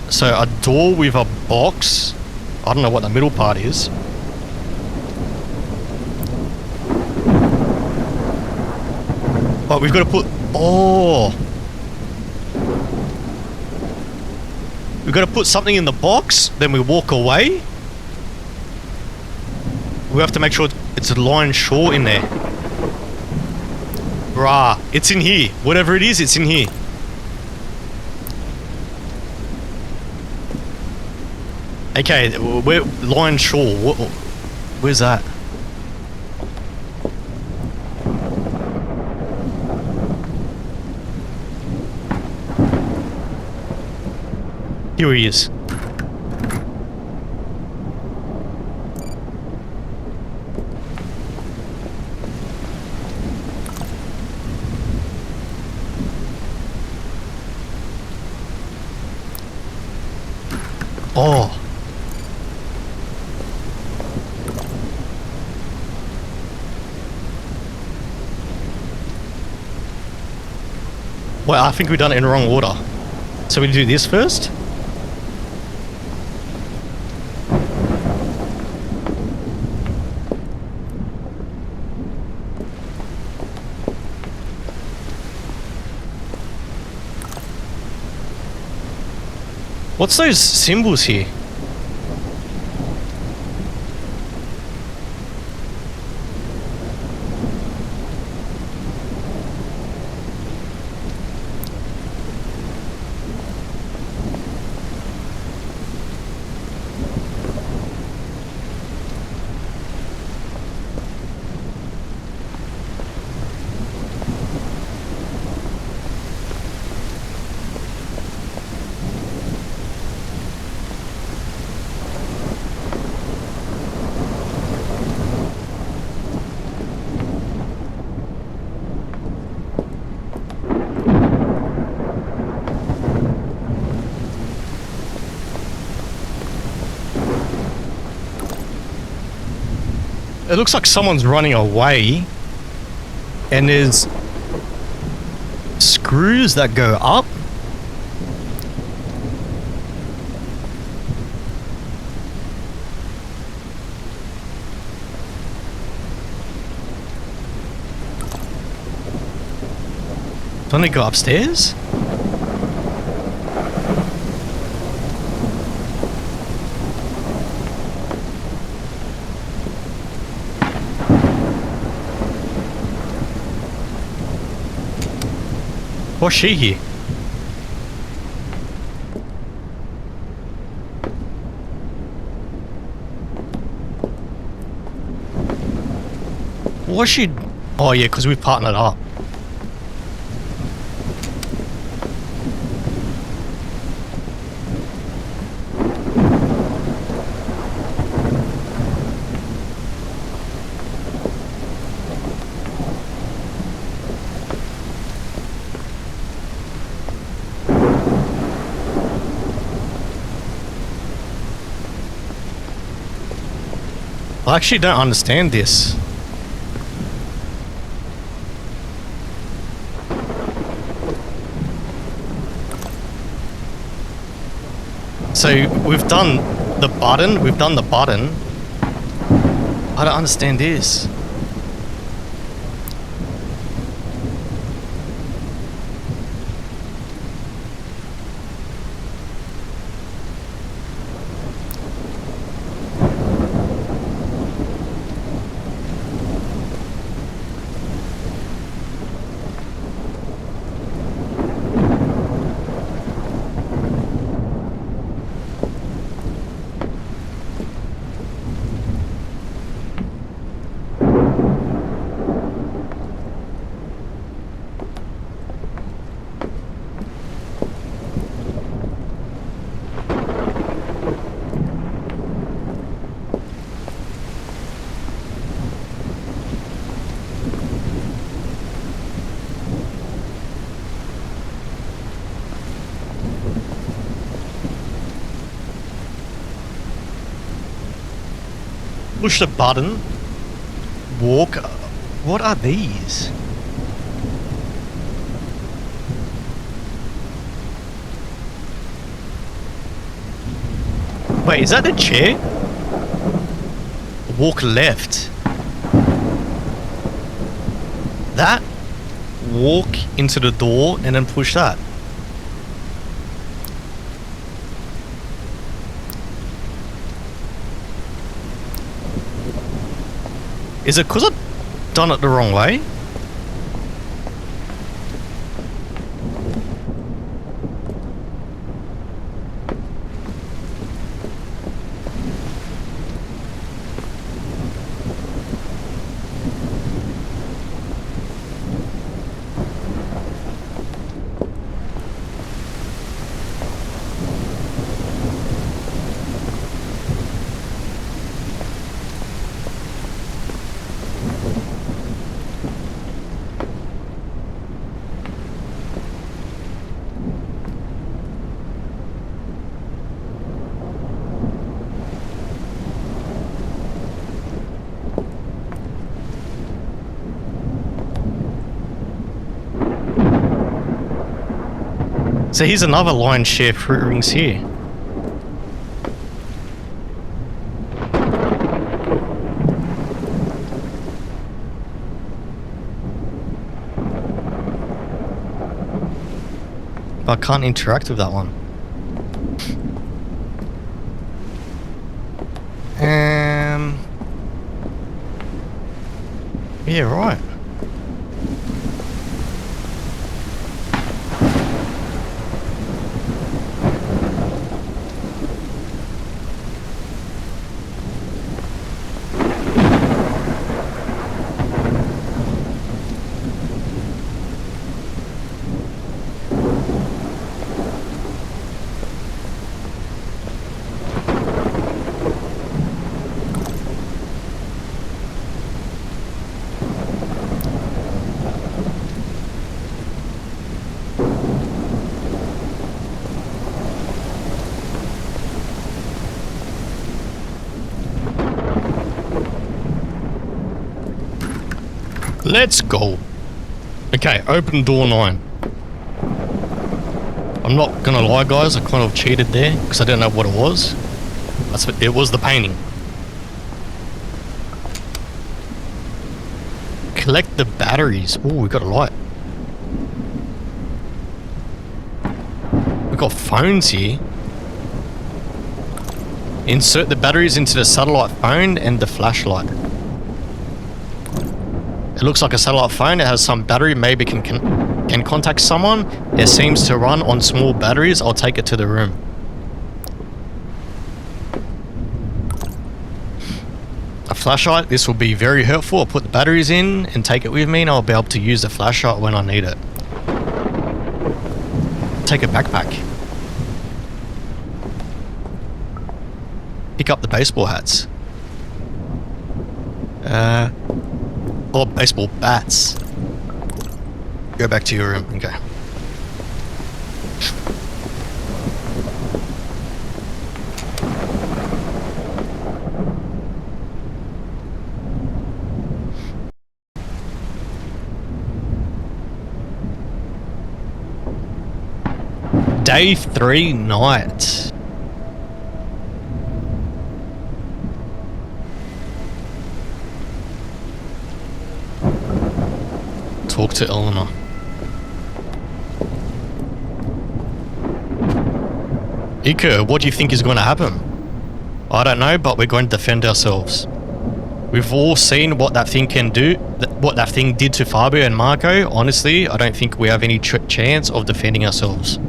So a door with a box. I don't know what the middle part is. But we've got to put... Oh! We've got to put something in the box, then we walk away. We have to make sure it's a line shore in there. Bruh, it's in here. Whatever it is, it's in here. Okay, we're line shore. Where's that? Here he is. Oh. Well, I think we've done it in the wrong order. So we do this first? What's those symbols here? It looks like someone's running away, and there's screws that go up. Don't they go upstairs? What's she here? What's she? Oh yeah, because we've partnered up. I actually don't understand this. So we've done the button, I don't understand this. Push the button. Walk. What are these? Wait, is that the chair? Walk left. That? Walk into the door and then push that. Is it because I've done it the wrong way? So here's another lion's share fruit rings here. I can't interact with that one. Yeah, right. Let's go. Okay, open door 9. I'm not gonna lie, guys, I kind of cheated there because I didn't know what it was. It was the painting. Collect the batteries. Oh, we got a light. We got phones here. Insert the batteries into the satellite phone and the flashlight. It looks like a satellite phone. It has some battery. Maybe can contact someone. It seems to run on small batteries. I'll take it to the room. A flashlight. This will be very helpful. I'll put the batteries in and take it with me, and I'll be able to use the flashlight when I need it. Take a backpack. Pick up the baseball hats. Or baseball bats. Go back to your room. Okay. Day 3 night. Talk to Eleanor. Ika, what do you think is going to happen? I don't know, but we're going to defend ourselves. We've all seen what that thing can do, what that thing did to Fabio and Marco. Honestly, I don't think we have any chance of defending ourselves.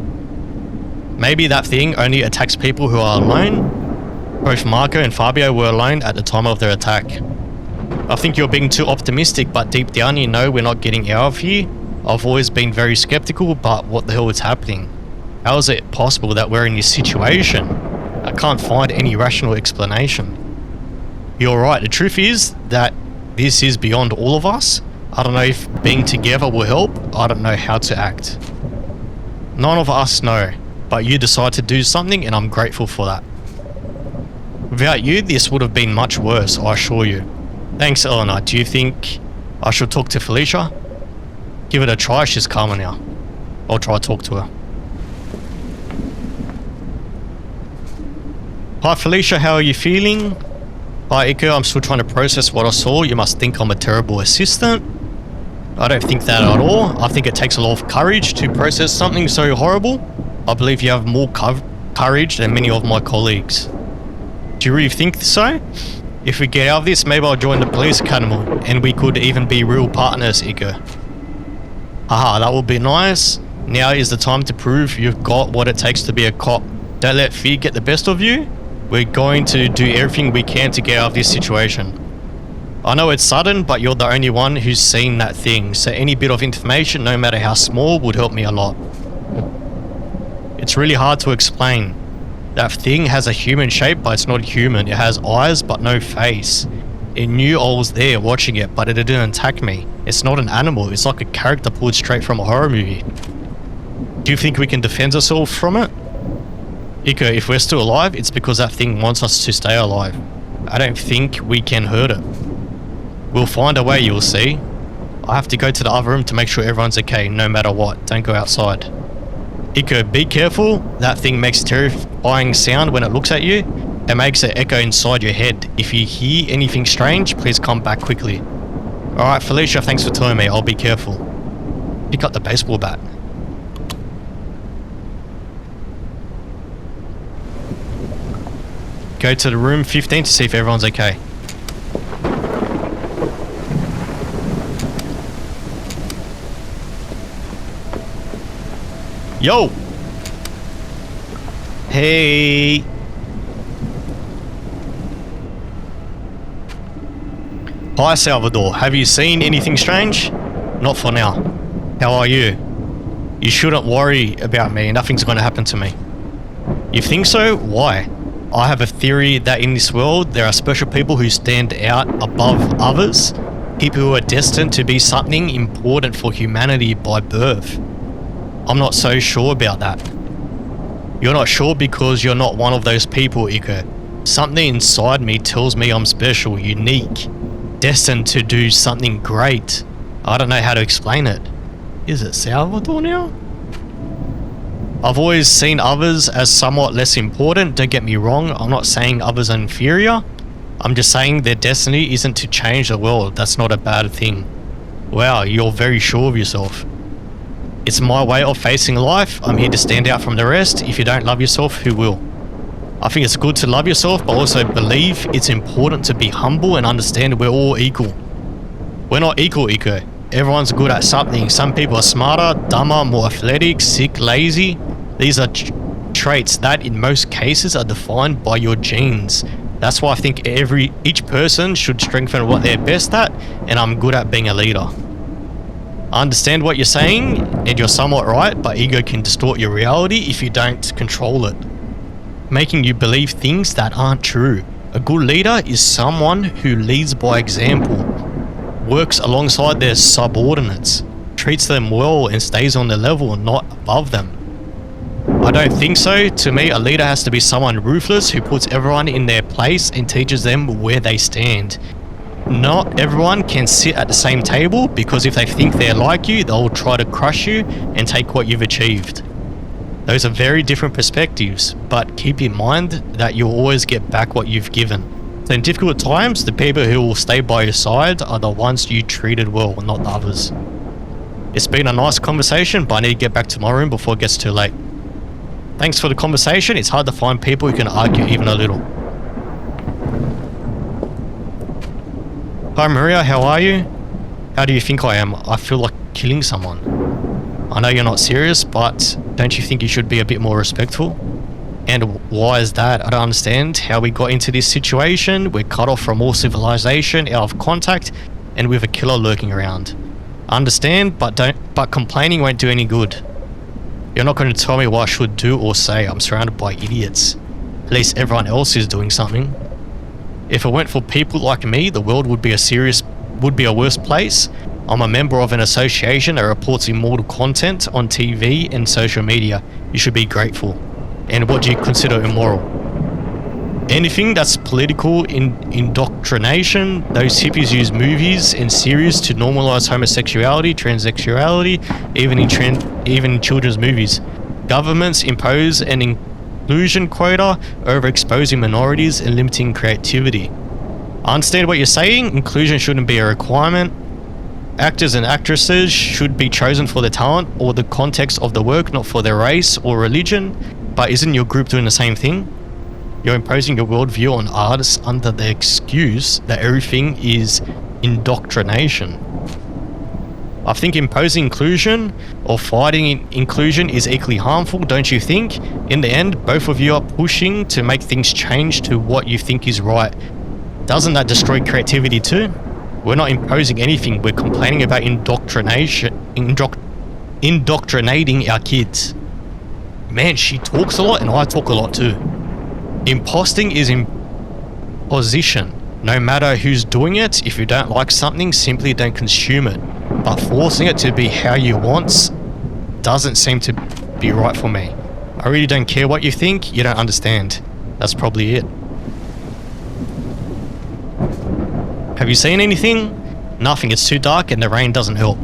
Maybe that thing only attacks people who are alone. Both Marco and Fabio were alone at the time of their attack. I think you're being too optimistic, but deep down you know we're not getting out of here. I've always been very skeptical, but what the hell is happening? How is it possible that we're in this situation? I can't find any rational explanation. You're right, the truth is that this is beyond all of us. I don't know if being together will help. I don't know how to act. None of us know, but you decide to do something and I'm grateful for that. Without you, this would have been much worse, I assure you. Thanks, Eleanor. Do you think I should talk to Felicia? Give it a try, she's calmer now. I'll try to talk to her. Hi Felicia, how are you feeling? Hi Ika, I'm still trying to process what I saw. You must think I'm a terrible assistant. I don't think that at all. I think it takes a lot of courage to process something so horrible. I believe you have more courage than many of my colleagues. Do you really think so? If we get out of this, maybe I'll join the police academy and we could even be real partners, Ika. Haha, that would be nice. Now is the time to prove you've got what it takes to be a cop. Don't let fear get the best of you. We're going to do everything we can to get out of this situation. I know it's sudden, but you're the only one who's seen that thing, so any bit of information, no matter how small, would help me a lot. It's really hard to explain. That thing has a human shape, but it's not human. It has eyes, but no face. It knew I was there watching it, but it didn't attack me. It's not an animal. It's like a character pulled straight from a horror movie. Do you think we can defend ourselves from it? Ika, if we're still alive, it's because that thing wants us to stay alive. I don't think we can hurt it. We'll find a way, you'll see. I have to go to the other room to make sure everyone's okay, no matter what. Don't go outside. Iko, be careful. That thing makes a terrifying sound when it looks at you. It makes an echo inside your head. If you hear anything strange, please come back quickly. Alright, Felicia, thanks for telling me. I'll be careful. Pick up the baseball bat. Go to the room 15 to see if everyone's okay. Yo! Hey! Hi Salvador, have you seen anything strange? Not for now. How are you? You shouldn't worry about me, nothing's going to happen to me. You think so? Why? I have a theory that in this world there are special people who stand out above others, people who are destined to be something important for humanity by birth. I'm not so sure about that. You're not sure because you're not one of those people, Iko. Something inside me tells me I'm special, unique, destined to do something great. I don't know how to explain it. Is it Salvador now? I've always seen others as somewhat less important, don't get me wrong. I'm not saying others are inferior. I'm just saying their destiny isn't to change the world. That's not a bad thing. Wow, you're very sure of yourself. It's my way of facing life. I'm here to stand out from the rest. If you don't love yourself, who will? I think it's good to love yourself, but also believe it's important to be humble and understand we're all equal. We're not equal, Iko. Everyone's good at something. Some people are smarter, dumber, more athletic, sick, lazy. These are traits that in most cases are defined by your genes. That's why I think each person should strengthen what they're best at, and I'm good at being a leader. I understand what you're saying, and you're somewhat right, but ego can distort your reality if you don't control it, making you believe things that aren't true. A good leader is someone who leads by example, works alongside their subordinates, treats them well and stays on their level, not above them. I don't think so. To me, a leader has to be someone ruthless who puts everyone in their place and teaches them where they stand. Not everyone can sit at the same table, because if they think they're like you, they'll try to crush you and take what you've achieved. Those are very different perspectives, but keep in mind that you'll always get back what you've given. So in difficult times, the people who will stay by your side are the ones you treated well, not the others. It's been a nice conversation, but I need to get back to my room before it gets too late. Thanks for the conversation. It's hard to find people who can argue even a little. Hi Maria, how are you? How do you think I am? I feel like killing someone. I know you're not serious, but don't you think you should be a bit more respectful? And why is that? I don't understand how we got into this situation. We're cut off from all civilization, out of contact, and with a killer lurking around. I understand, but complaining won't do any good. You're not going to tell me what I should do or say. I'm surrounded by idiots. At least everyone else is doing something. If it weren't for people like me, the world would be a worse place. I'm a member of an association that reports immoral content on TV and social media. You should be grateful. And what do you consider immoral? Anything that's political indoctrination. Those hippies use movies and series to normalize homosexuality, transsexuality, even in children's movies. Governments impose an inclusion quota over exposing minorities and limiting creativity. I understand what you're saying. Inclusion shouldn't be a requirement. Actors and actresses should be chosen for their talent or the context of the work, not for their race or religion. But isn't your group doing the same thing? You're imposing your worldview on artists under the excuse that everything is indoctrination. I think imposing inclusion or fighting inclusion is equally harmful, don't you think? In the end, both of you are pushing to make things change to what you think is right. Doesn't that destroy creativity too? We're not imposing anything, we're complaining about indoctrinating our kids. Man, she talks a lot and I talk a lot too. Imposting is imposition. No matter who's doing it, if you don't like something, simply don't consume it. But forcing it to be how you want doesn't seem to be right for me. I really don't care what you think, you don't understand. That's probably it. Have you seen anything? Nothing, it's too dark and the rain doesn't help.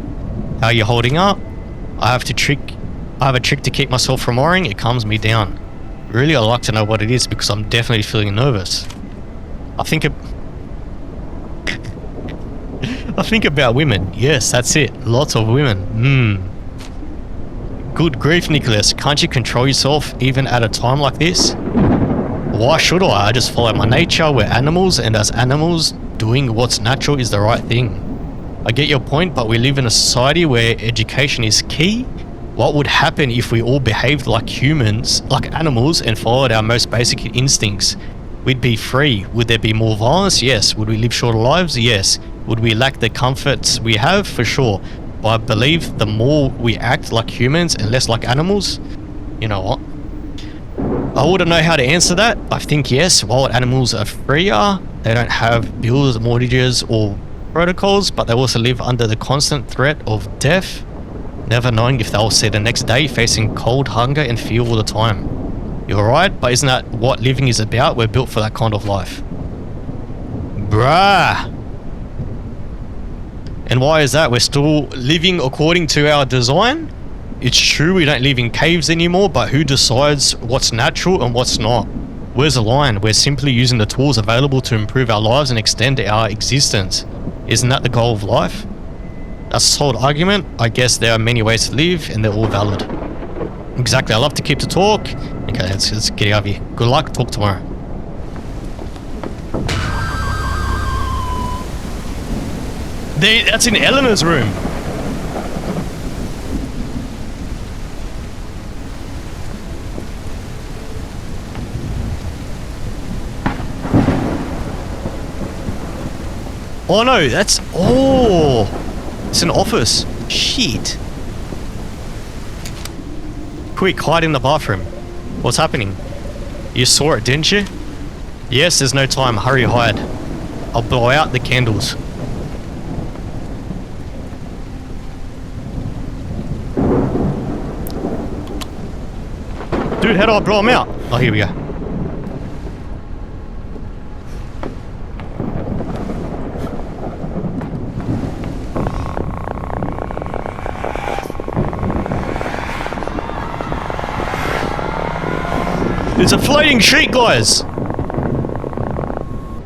How are you holding up? I have to trick I have a trick to keep myself from worrying. It calms me down. Really, I'd like to know what it is because I'm definitely feeling nervous. I think about women. Yes, that's it. Lots of women. Good grief, Nicholas. Can't you control yourself even at a time like this? Why should I? I just follow my nature. We're animals, and as animals, doing what's natural is the right thing. I get your point, but we live in a society where education is key. What would happen if we all behaved like humans, like animals, and followed our most basic instincts? We'd be free. Would there be more violence? Yes. Would we live shorter lives? Yes. Would we lack the comforts we have? For sure. But I believe the more we act like humans and less like animals, you know what? I wouldn't know how to answer that. I think yes, wild animals are freer. They don't have bills, mortgages, or protocols, but they also live under the constant threat of death, never knowing if they'll see the next day, facing cold, hunger, and fear all the time. You're right, but isn't that what living is about? We're built for that kind of life. Bruh. And why is that? We're still living according to our design? It's true we don't live in caves anymore, but who decides what's natural and what's not? Where's the line? We're simply using the tools available to improve our lives and extend our existence. Isn't that the goal of life? That's a solid argument. I guess there are many ways to live and they're all valid. Exactly, I love to keep to talk. Okay, let's get out of here. Good luck, talk tomorrow. That's in Eleanor's room. Oh no, that's... Oh! It's an office. Shit. Quick, hide in the bathroom. What's happening? You saw it, didn't you? Yes, there's no time. Hurry, hide. I'll blow out the candles. Dude, how do I blow them out? Oh, here we go. It's a floating sheet, guys!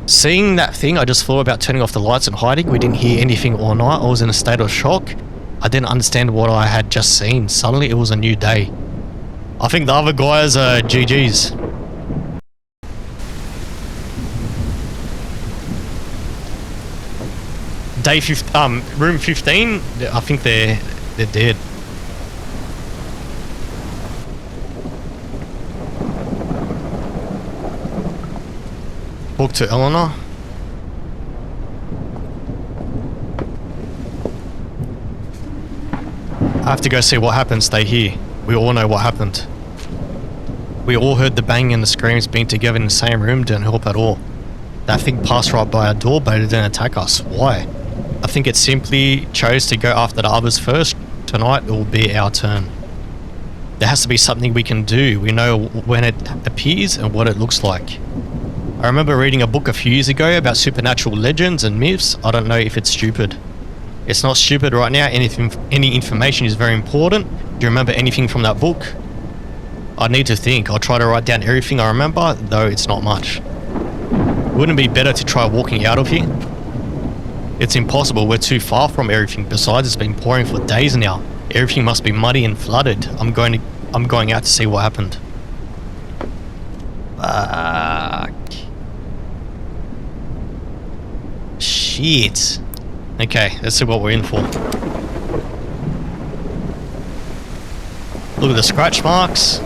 Seeing that thing, I just thought about turning off the lights and hiding. We didn't hear anything all night. I was in a state of shock. I didn't understand what I had just seen. Suddenly, it was a new day. I think the other guys are GG's. Room 15, I think they're dead. Talk to Eleanor. I have to go see what happened. Stay here. We all know what happened. We all heard the bang and the screams. Being together in the same room didn't help at all. That thing passed right by our door, but it didn't attack us. Why? I think it simply chose to go after the others first. Tonight it will be our turn. There has to be something we can do. We know when it appears and what it looks like. I remember reading a book a few years ago about supernatural legends and myths. I don't know if it's stupid. It's not stupid right now. Any information is very important. Do you remember anything from that book? I need to think. I'll try to write down everything I remember, though it's not much. Wouldn't it be better to try walking out of here? It's impossible. We're too far from everything. Besides, it's been pouring for days now. Everything must be muddy and flooded. I'm going out to see what happened. Fuck. Shit. Okay, let's see what we're in for. Look at the scratch marks.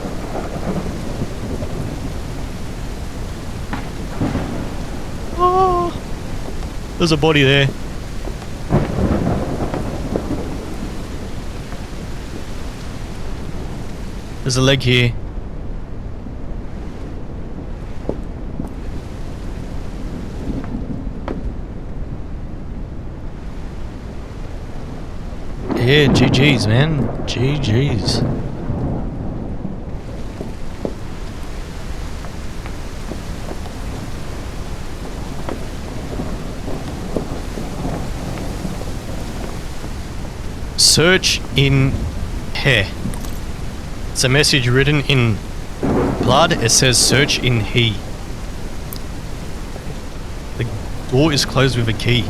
Oh, there's a body there. There's a leg here. Yeah, GG's, man. GG's. Search in hair. It's a message written in blood. It says search in he. The door is closed with a key.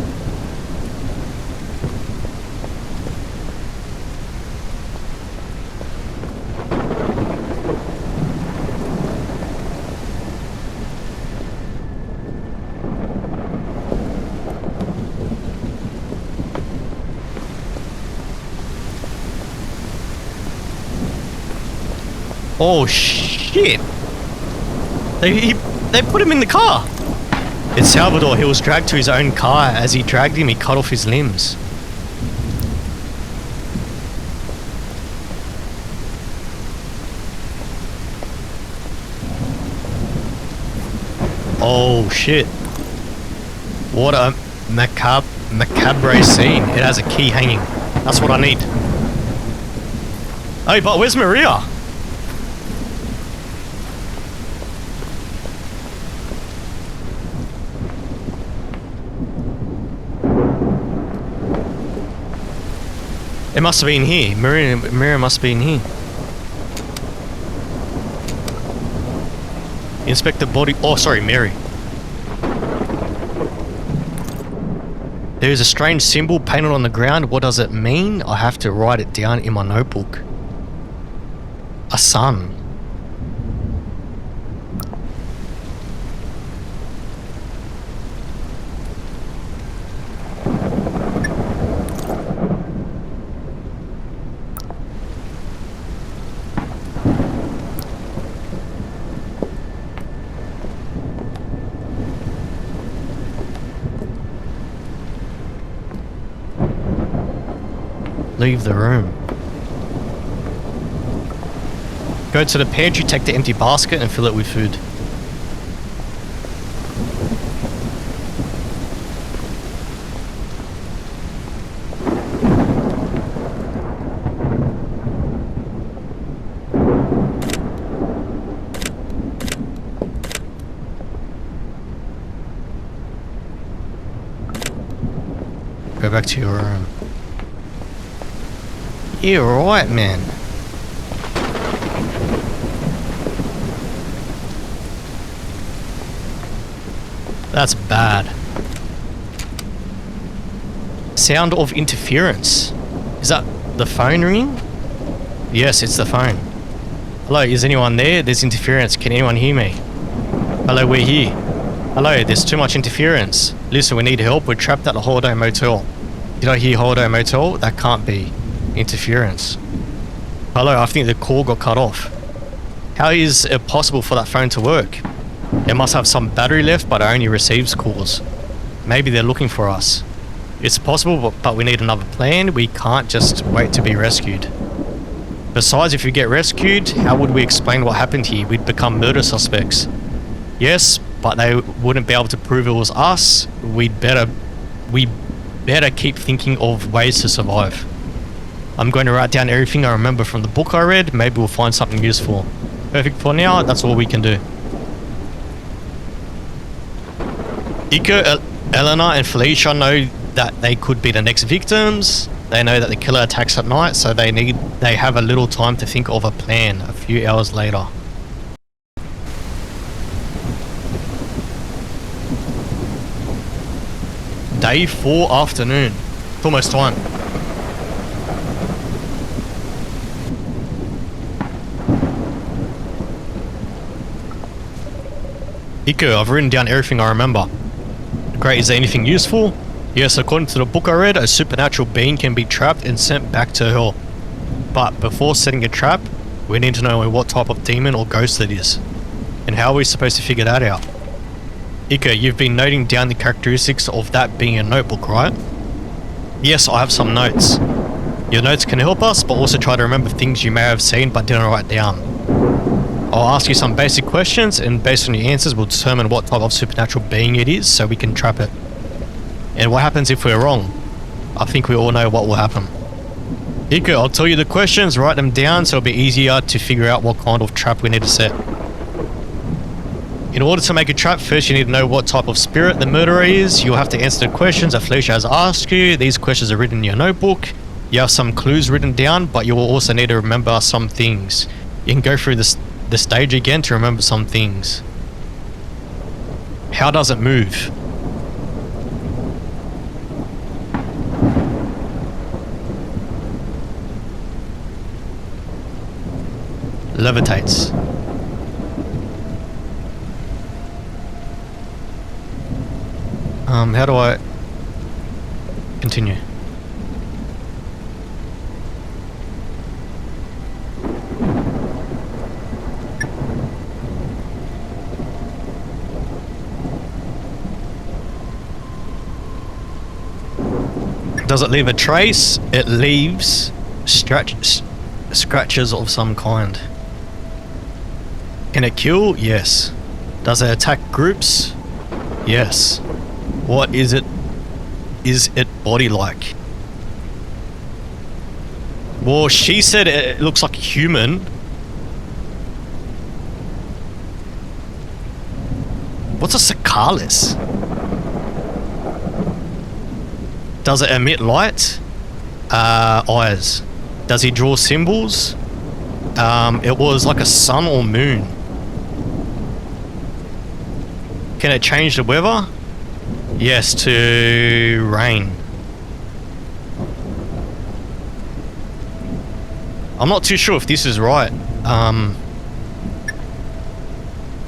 Oh shit! They put him in the car! It's Salvador. He was dragged to his own car. As he dragged him, he cut off his limbs. Oh shit. What a macabre scene. It has a key hanging. That's what I need. Hey, but where's Maria? It must have been here. Maria must be in here. Inspect the body. Oh, sorry, Mary. There is a strange symbol painted on the ground. What does it mean? I have to write it down in my notebook. A sun. Leave the room. Go to the pantry, take the empty basket and fill it with food. Go back to your room. Yeah, right, man. That's bad. Sound of interference. Is that the phone ringing? Yes, it's the phone. Hello, is anyone there? There's interference. Can anyone hear me? Hello, we're here. Hello, there's too much interference. Listen, we need help. We're trapped at the Holiday Motel. Did I hear Holiday Motel? That can't be. Interference. Hello, I think the call got cut off. How is it possible for that phone to work? It must have some battery left, but it only receives calls. Maybe they're looking for us. It's possible, but we need another plan. We can't just wait to be rescued. Besides, if we get rescued, how would we explain what happened here? We'd become murder suspects. Yes, but they wouldn't be able to prove it was us. We better keep thinking of ways to survive. I'm going to write down everything I remember from the book I read. Maybe we'll find something useful. Perfect for now. That's all we can do. Iko, Eleanor and Felicia know that they could be the next victims. They know that the killer attacks at night, so they have a little time to think of a plan a few hours later. Day 4 afternoon. It's almost time. Iko, I've written down everything I remember. Great, is there anything useful? Yes, according to the book I read, a supernatural being can be trapped and sent back to hell. But before setting a trap, we need to know what type of demon or ghost it is. And how are we supposed to figure that out? Iko, you've been noting down the characteristics of that being a notebook, right? Yes, I have some notes. Your notes can help us, but also try to remember things you may have seen but didn't write down. I'll ask you some basic questions, and based on your answers, we'll determine what type of supernatural being it is so we can trap it. And what happens if we're wrong? I think we all know what will happen. Iko, I'll tell you the questions, write them down so it'll be easier to figure out what kind of trap we need to set. In order to make a trap, first you need to know what type of spirit the murderer is. You'll have to answer the questions that Felicia has asked you. These questions are written in your notebook. You have some clues written down, but you will also need to remember some things. You can go through the stage again to remember some things. How does it move? Levitates. How do I continue? Does it leave a trace? It leaves scratches of some kind. Can it kill? Yes. Does it attack groups? Yes. What is it? Is it body-like? Well, she said it looks like a human. What's a suffocates? Does it emit light? Eyes. Does he draw symbols? It was like a sun or moon. Can it change the weather? Yes, to rain. I'm not too sure if this is right.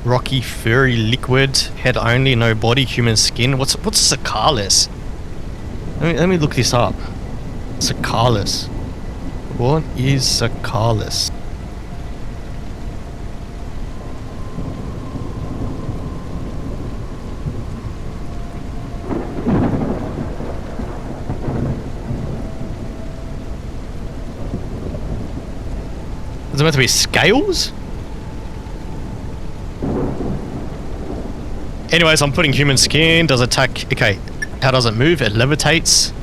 Rocky, furry, liquid, head only, no body, human skin. What's suffocates? Let me look this up. Suffocates. What is suffocates? Is it meant to be scales? Anyways, I'm putting human skin. Does it attack? Okay. How does it move? It levitates.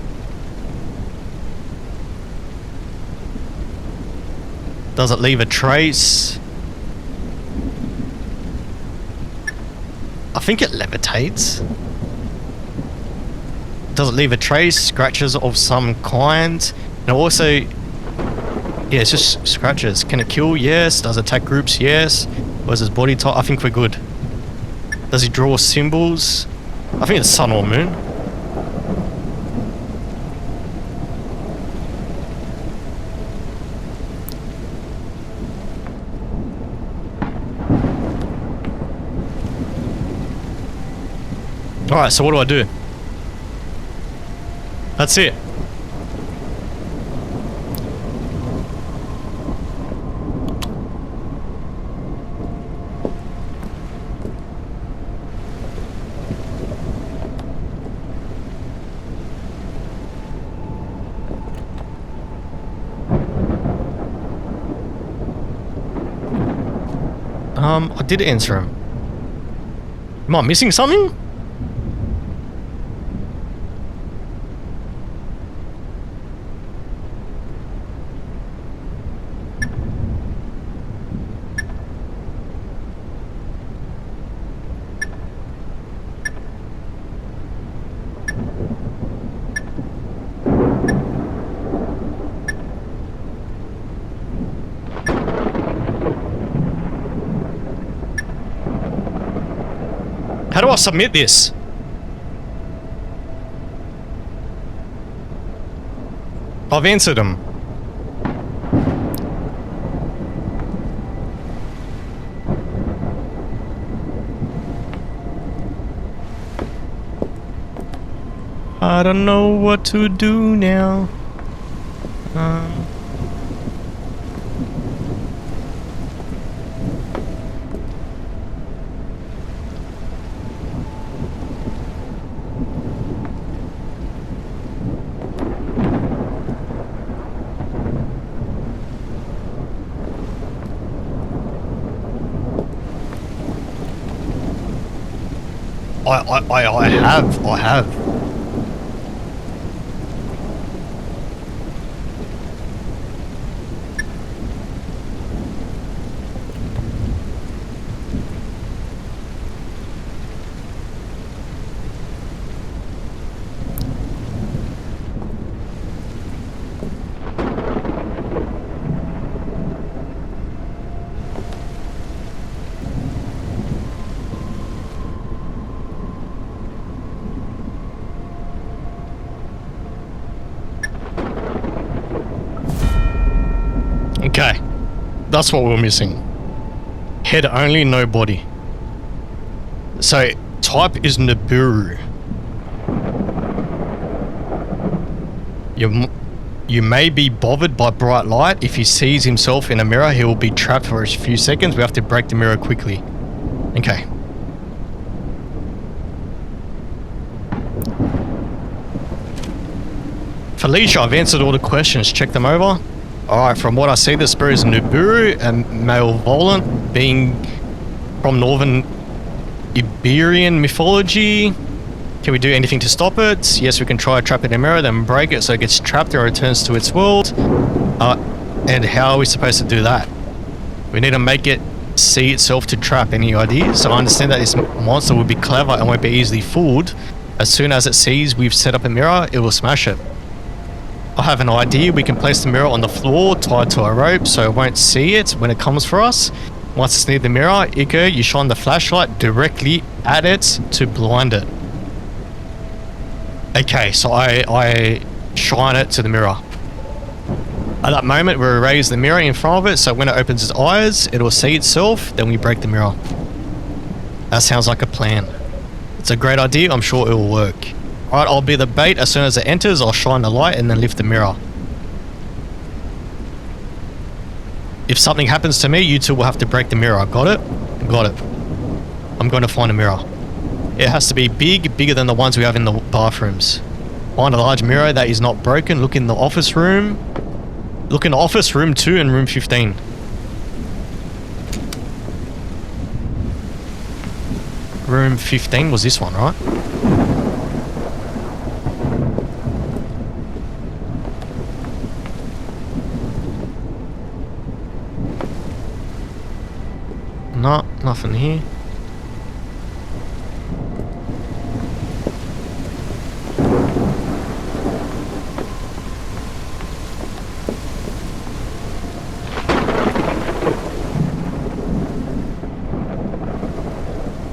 Does it leave a trace? I think it levitates. Does it leave a trace? Scratches of some kind. And also, yeah, it's just scratches. Can it kill? Yes. Does it attack groups? Yes. Where's his body type? I think we're good. Does he draw symbols? I think it's sun or moon. Alright, so what do I do? That's it. I did answer him. Am I missing something? How do I submit this? I've answered him. I don't know what to do now. I have. That's what we're missing. Head only, no body. So, type is Nibiru. You may be bothered by bright light. If he sees himself in a mirror, he will be trapped for a few seconds. We have to break the mirror quickly. Okay. Felicia, I've answered all the questions. Check them over. Alright, from what I see, the spirit is Nibiru, a malevolent being from northern Iberian mythology. Can we do anything to stop it? Yes, we can try to trap it in a mirror, then break it so it gets trapped and returns to its world. And how are we supposed to do that? We need to make it see itself to trap. Any ideas? So I understand that this monster will be clever and won't be easily fooled. As soon as it sees we've set up a mirror, it will smash it. I have an idea. We can place the mirror on the floor tied to a rope so it won't see it when it comes for us. Once it's near the mirror, Iko, you shine the flashlight directly at it to blind it. Okay, so I shine it to the mirror. At that moment, we raise the mirror in front of it, so when it opens its eyes, it will see itself, then we break the mirror. That sounds like a plan. It's a great idea, I'm sure it will work. Alright, I'll be the bait. As soon as it enters, I'll shine the light and then lift the mirror. If something happens to me, you two will have to break the mirror. Got it? Got it. I'm going to find a mirror. It has to be big, bigger than the ones we have in the bathrooms. Find a large mirror that is not broken. Look in the office room. Look in the office, room 2 and room 15. Room 15 was this one, right? No, nothing here.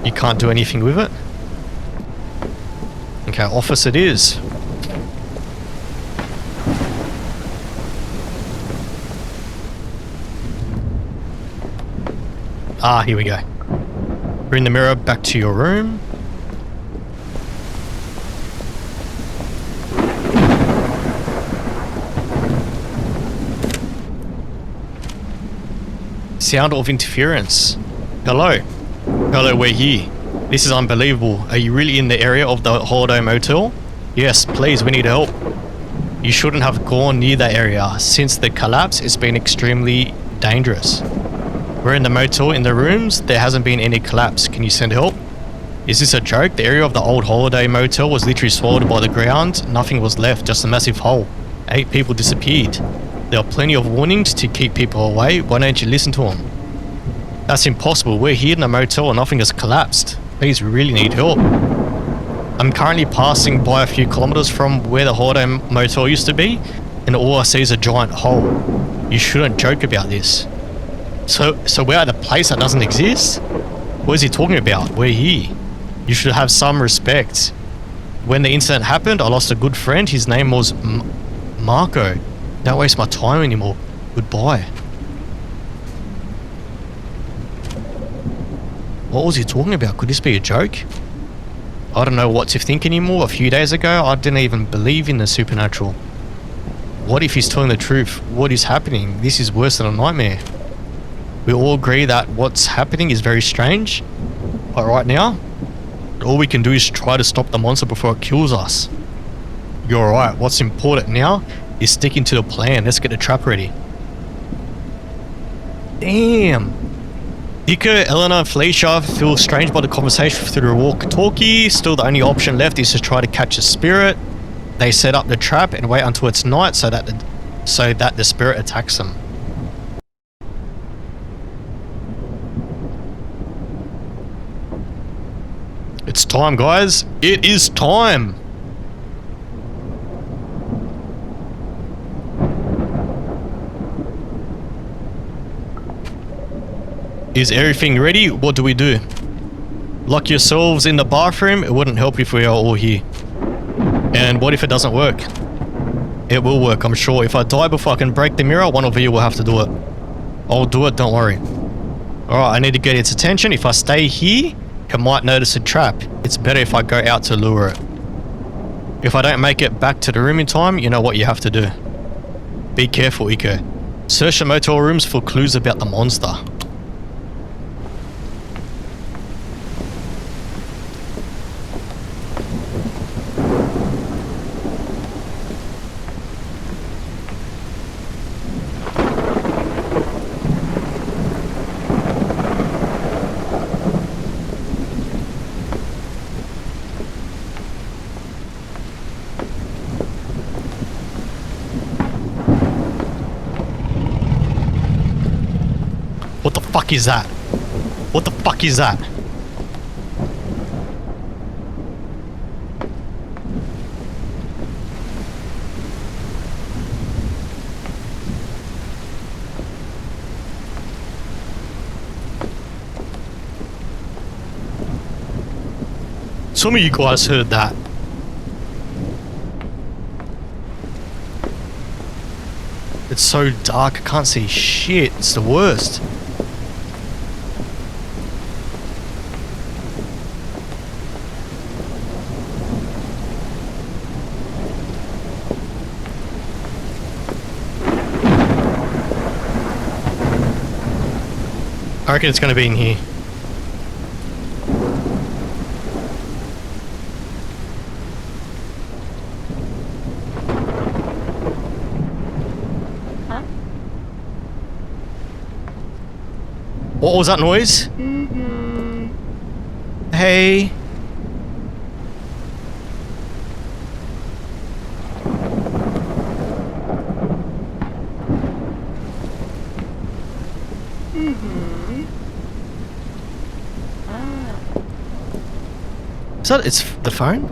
You can't do anything with it? Okay, office it is. Ah, here we go. Bring the mirror back to your room. Sound of interference. Hello. Hello, we're here. This is unbelievable. Are you really in the area of the Holiday Motel? Yes, please, we need help. You shouldn't have gone near that area. Since the collapse, it's been extremely dangerous. We're in the motel in the rooms. There hasn't been any collapse. Can you send help? Is this a joke? The area of the old Holiday Motel was literally swallowed by the ground. Nothing was left, just a massive hole. 8 people disappeared. There are plenty of warnings to keep people away. Why don't you listen to them? That's impossible. We're here in the motel and nothing has collapsed. Please, we really need help. I'm currently passing by a few kilometers from where the Holiday Motel used to be, and all I see is a giant hole. You shouldn't joke about this. So we're at a place that doesn't exist? What is he talking about? We're here. You should have some respect. When the incident happened, I lost a good friend. His name was Marco. Don't waste my time anymore. Goodbye. What was he talking about? Could this be a joke? I don't know what to think anymore. A few days ago, I didn't even believe in the supernatural. What if he's telling the truth? What is happening? This is worse than a nightmare. We all agree that what's happening is very strange, but right now, all we can do is try to stop the monster before it kills us. You're right. What's important now is sticking to the plan. Let's get the trap ready. Damn. Iko, Eleanor, and Felicia feel strange by the conversation through the walkie-talkie. Still, the only option left is to try to catch a spirit. They set up the trap and wait until it's night so that the spirit attacks them. It's time, guys. It is time. Is everything ready? What do we do? Lock yourselves in the bathroom. It wouldn't help if we are all here. And what if it doesn't work? It will work, I'm sure. If I die before I can break the mirror, one of you will have to do it. I'll do it, don't worry. Alright, I need to get its attention. If I stay here, it might notice a trap. It's better if I go out to lure it. If I don't make it back to the room in time, you know what you have to do. Be careful, Iko. Search the motel rooms for clues about the monster. What the fuck is that? What the fuck is that? Some of you guys heard that. It's so dark, I can't see shit. It's the worst. I reckon it's going to be in here. What was that noise? Hey. Is that it's the phone?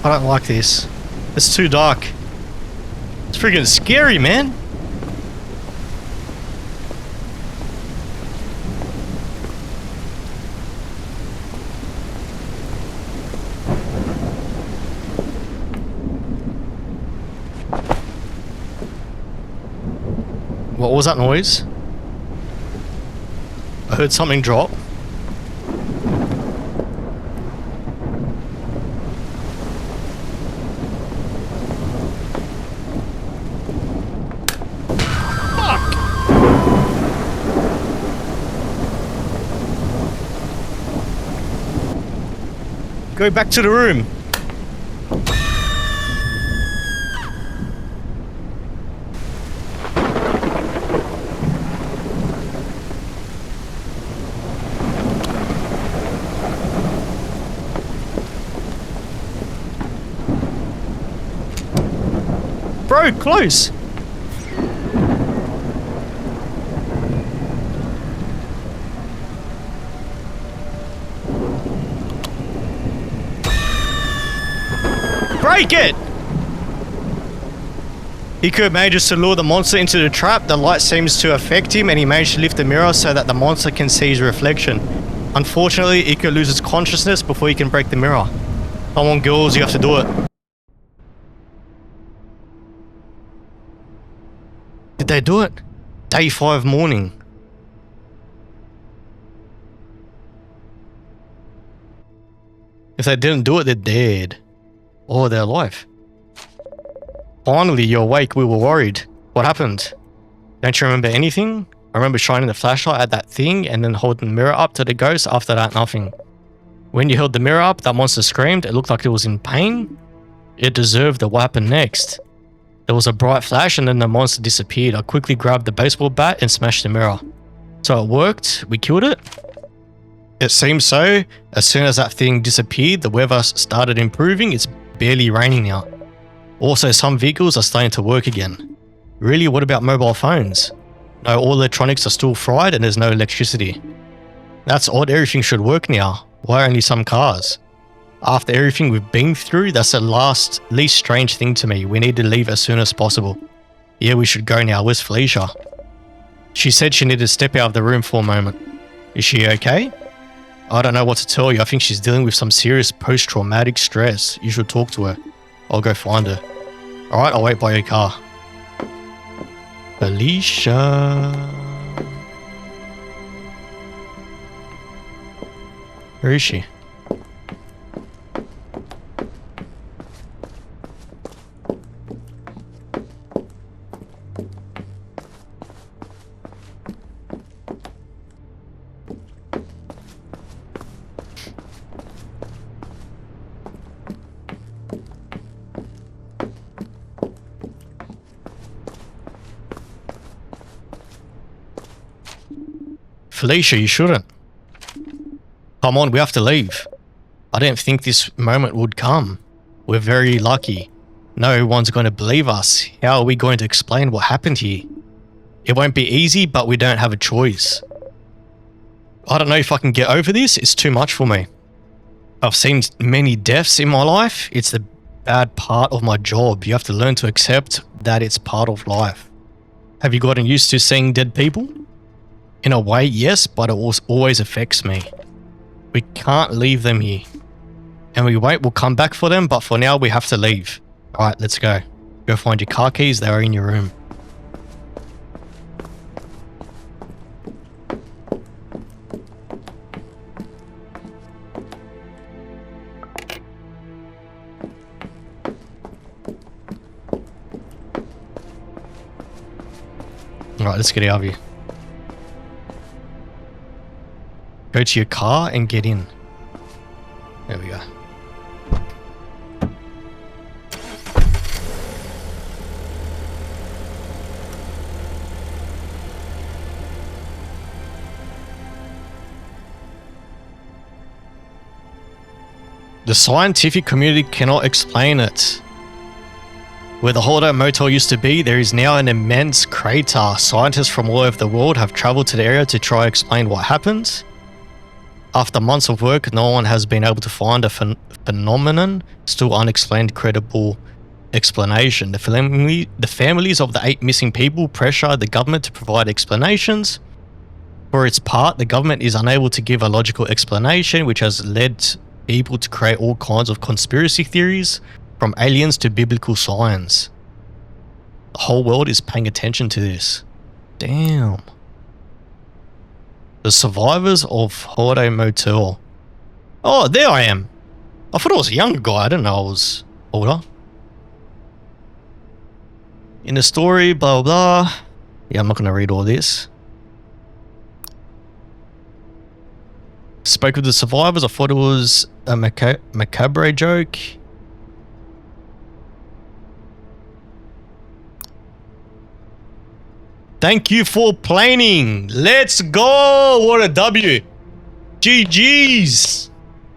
I don't like this. It's too dark. It's freaking scary, man. What was that noise? I heard something drop. Go back to the room. Bro, close. Break it! He could manage to lure the monster into the trap. The light seems to affect him and he managed to lift the mirror so that the monster can see his reflection. Unfortunately, Iko loses consciousness before he can break the mirror. Come on girls, you have to do it. Did they do it? Day 5 morning. If they didn't do it, they're dead. Or they're alive. Finally, you're awake. We were worried. What happened? Don't you remember anything? I remember shining the flashlight at that thing and then holding the mirror up to the ghost. After that, nothing. When you held the mirror up, that monster screamed. It looked like it was in pain. It deserved what happened next. There was a bright flash and then the monster disappeared. I quickly grabbed the baseball bat and smashed the mirror. So it worked. We killed it. It seems so. As soon as that thing disappeared, the weather started improving. It's barely raining now. Also, some vehicles are starting to work again. Really, what about mobile phones? No, all electronics are still fried and there's no electricity. That's odd, everything should work now. Why only some cars? After everything we've been through, that's the least strange thing to me. We need to leave as soon as possible. Yeah, we should go now. Where's Felicia? She said she needed to step out of the room for a moment. Is she okay? I don't know what to tell you. I think she's dealing with some serious post-traumatic stress. You should talk to her. I'll go find her. Alright, I'll wait by your car. Felicia. Where is she? Felicia, you shouldn't. Come on, we have to leave. I didn't think this moment would come. We're very lucky. No one's going to believe us. How are we going to explain what happened here? It won't be easy, but we don't have a choice. I don't know if I can get over this. It's too much for me. I've seen many deaths in my life. It's the bad part of my job. You have to learn to accept that it's part of life. Have you gotten used to seeing dead people? In a way, yes, but it always affects me. We can't leave them here. And we won't, we'll come back for them, but for now we have to leave. Alright, let's go. Go find your car keys, they are in your room. Alright, let's get out of here. Go to your car and get in. There we go. The scientific community cannot explain it. Where the Holiday Motel used to be, there is now an immense crater. Scientists from all over the world have traveled to the area to try to explain what happened. After months of work, no one has been able to find a phenomenon, still unexplained credible explanation. The families of the 8 missing people pressure the government to provide explanations. For its part, the government is unable to give a logical explanation, which has led people to create all kinds of conspiracy theories, from aliens to biblical science. The whole world is paying attention to this. Damn. The survivors of Holiday Motel. Oh, there I am. I thought I was a younger guy. I didn't know I was older. In the story, blah, blah, blah. Yeah, I'm not going to read all this. Spoke with the survivors. I thought it was a macabre joke. Thank you for planning. Let's go. What a W. GG's.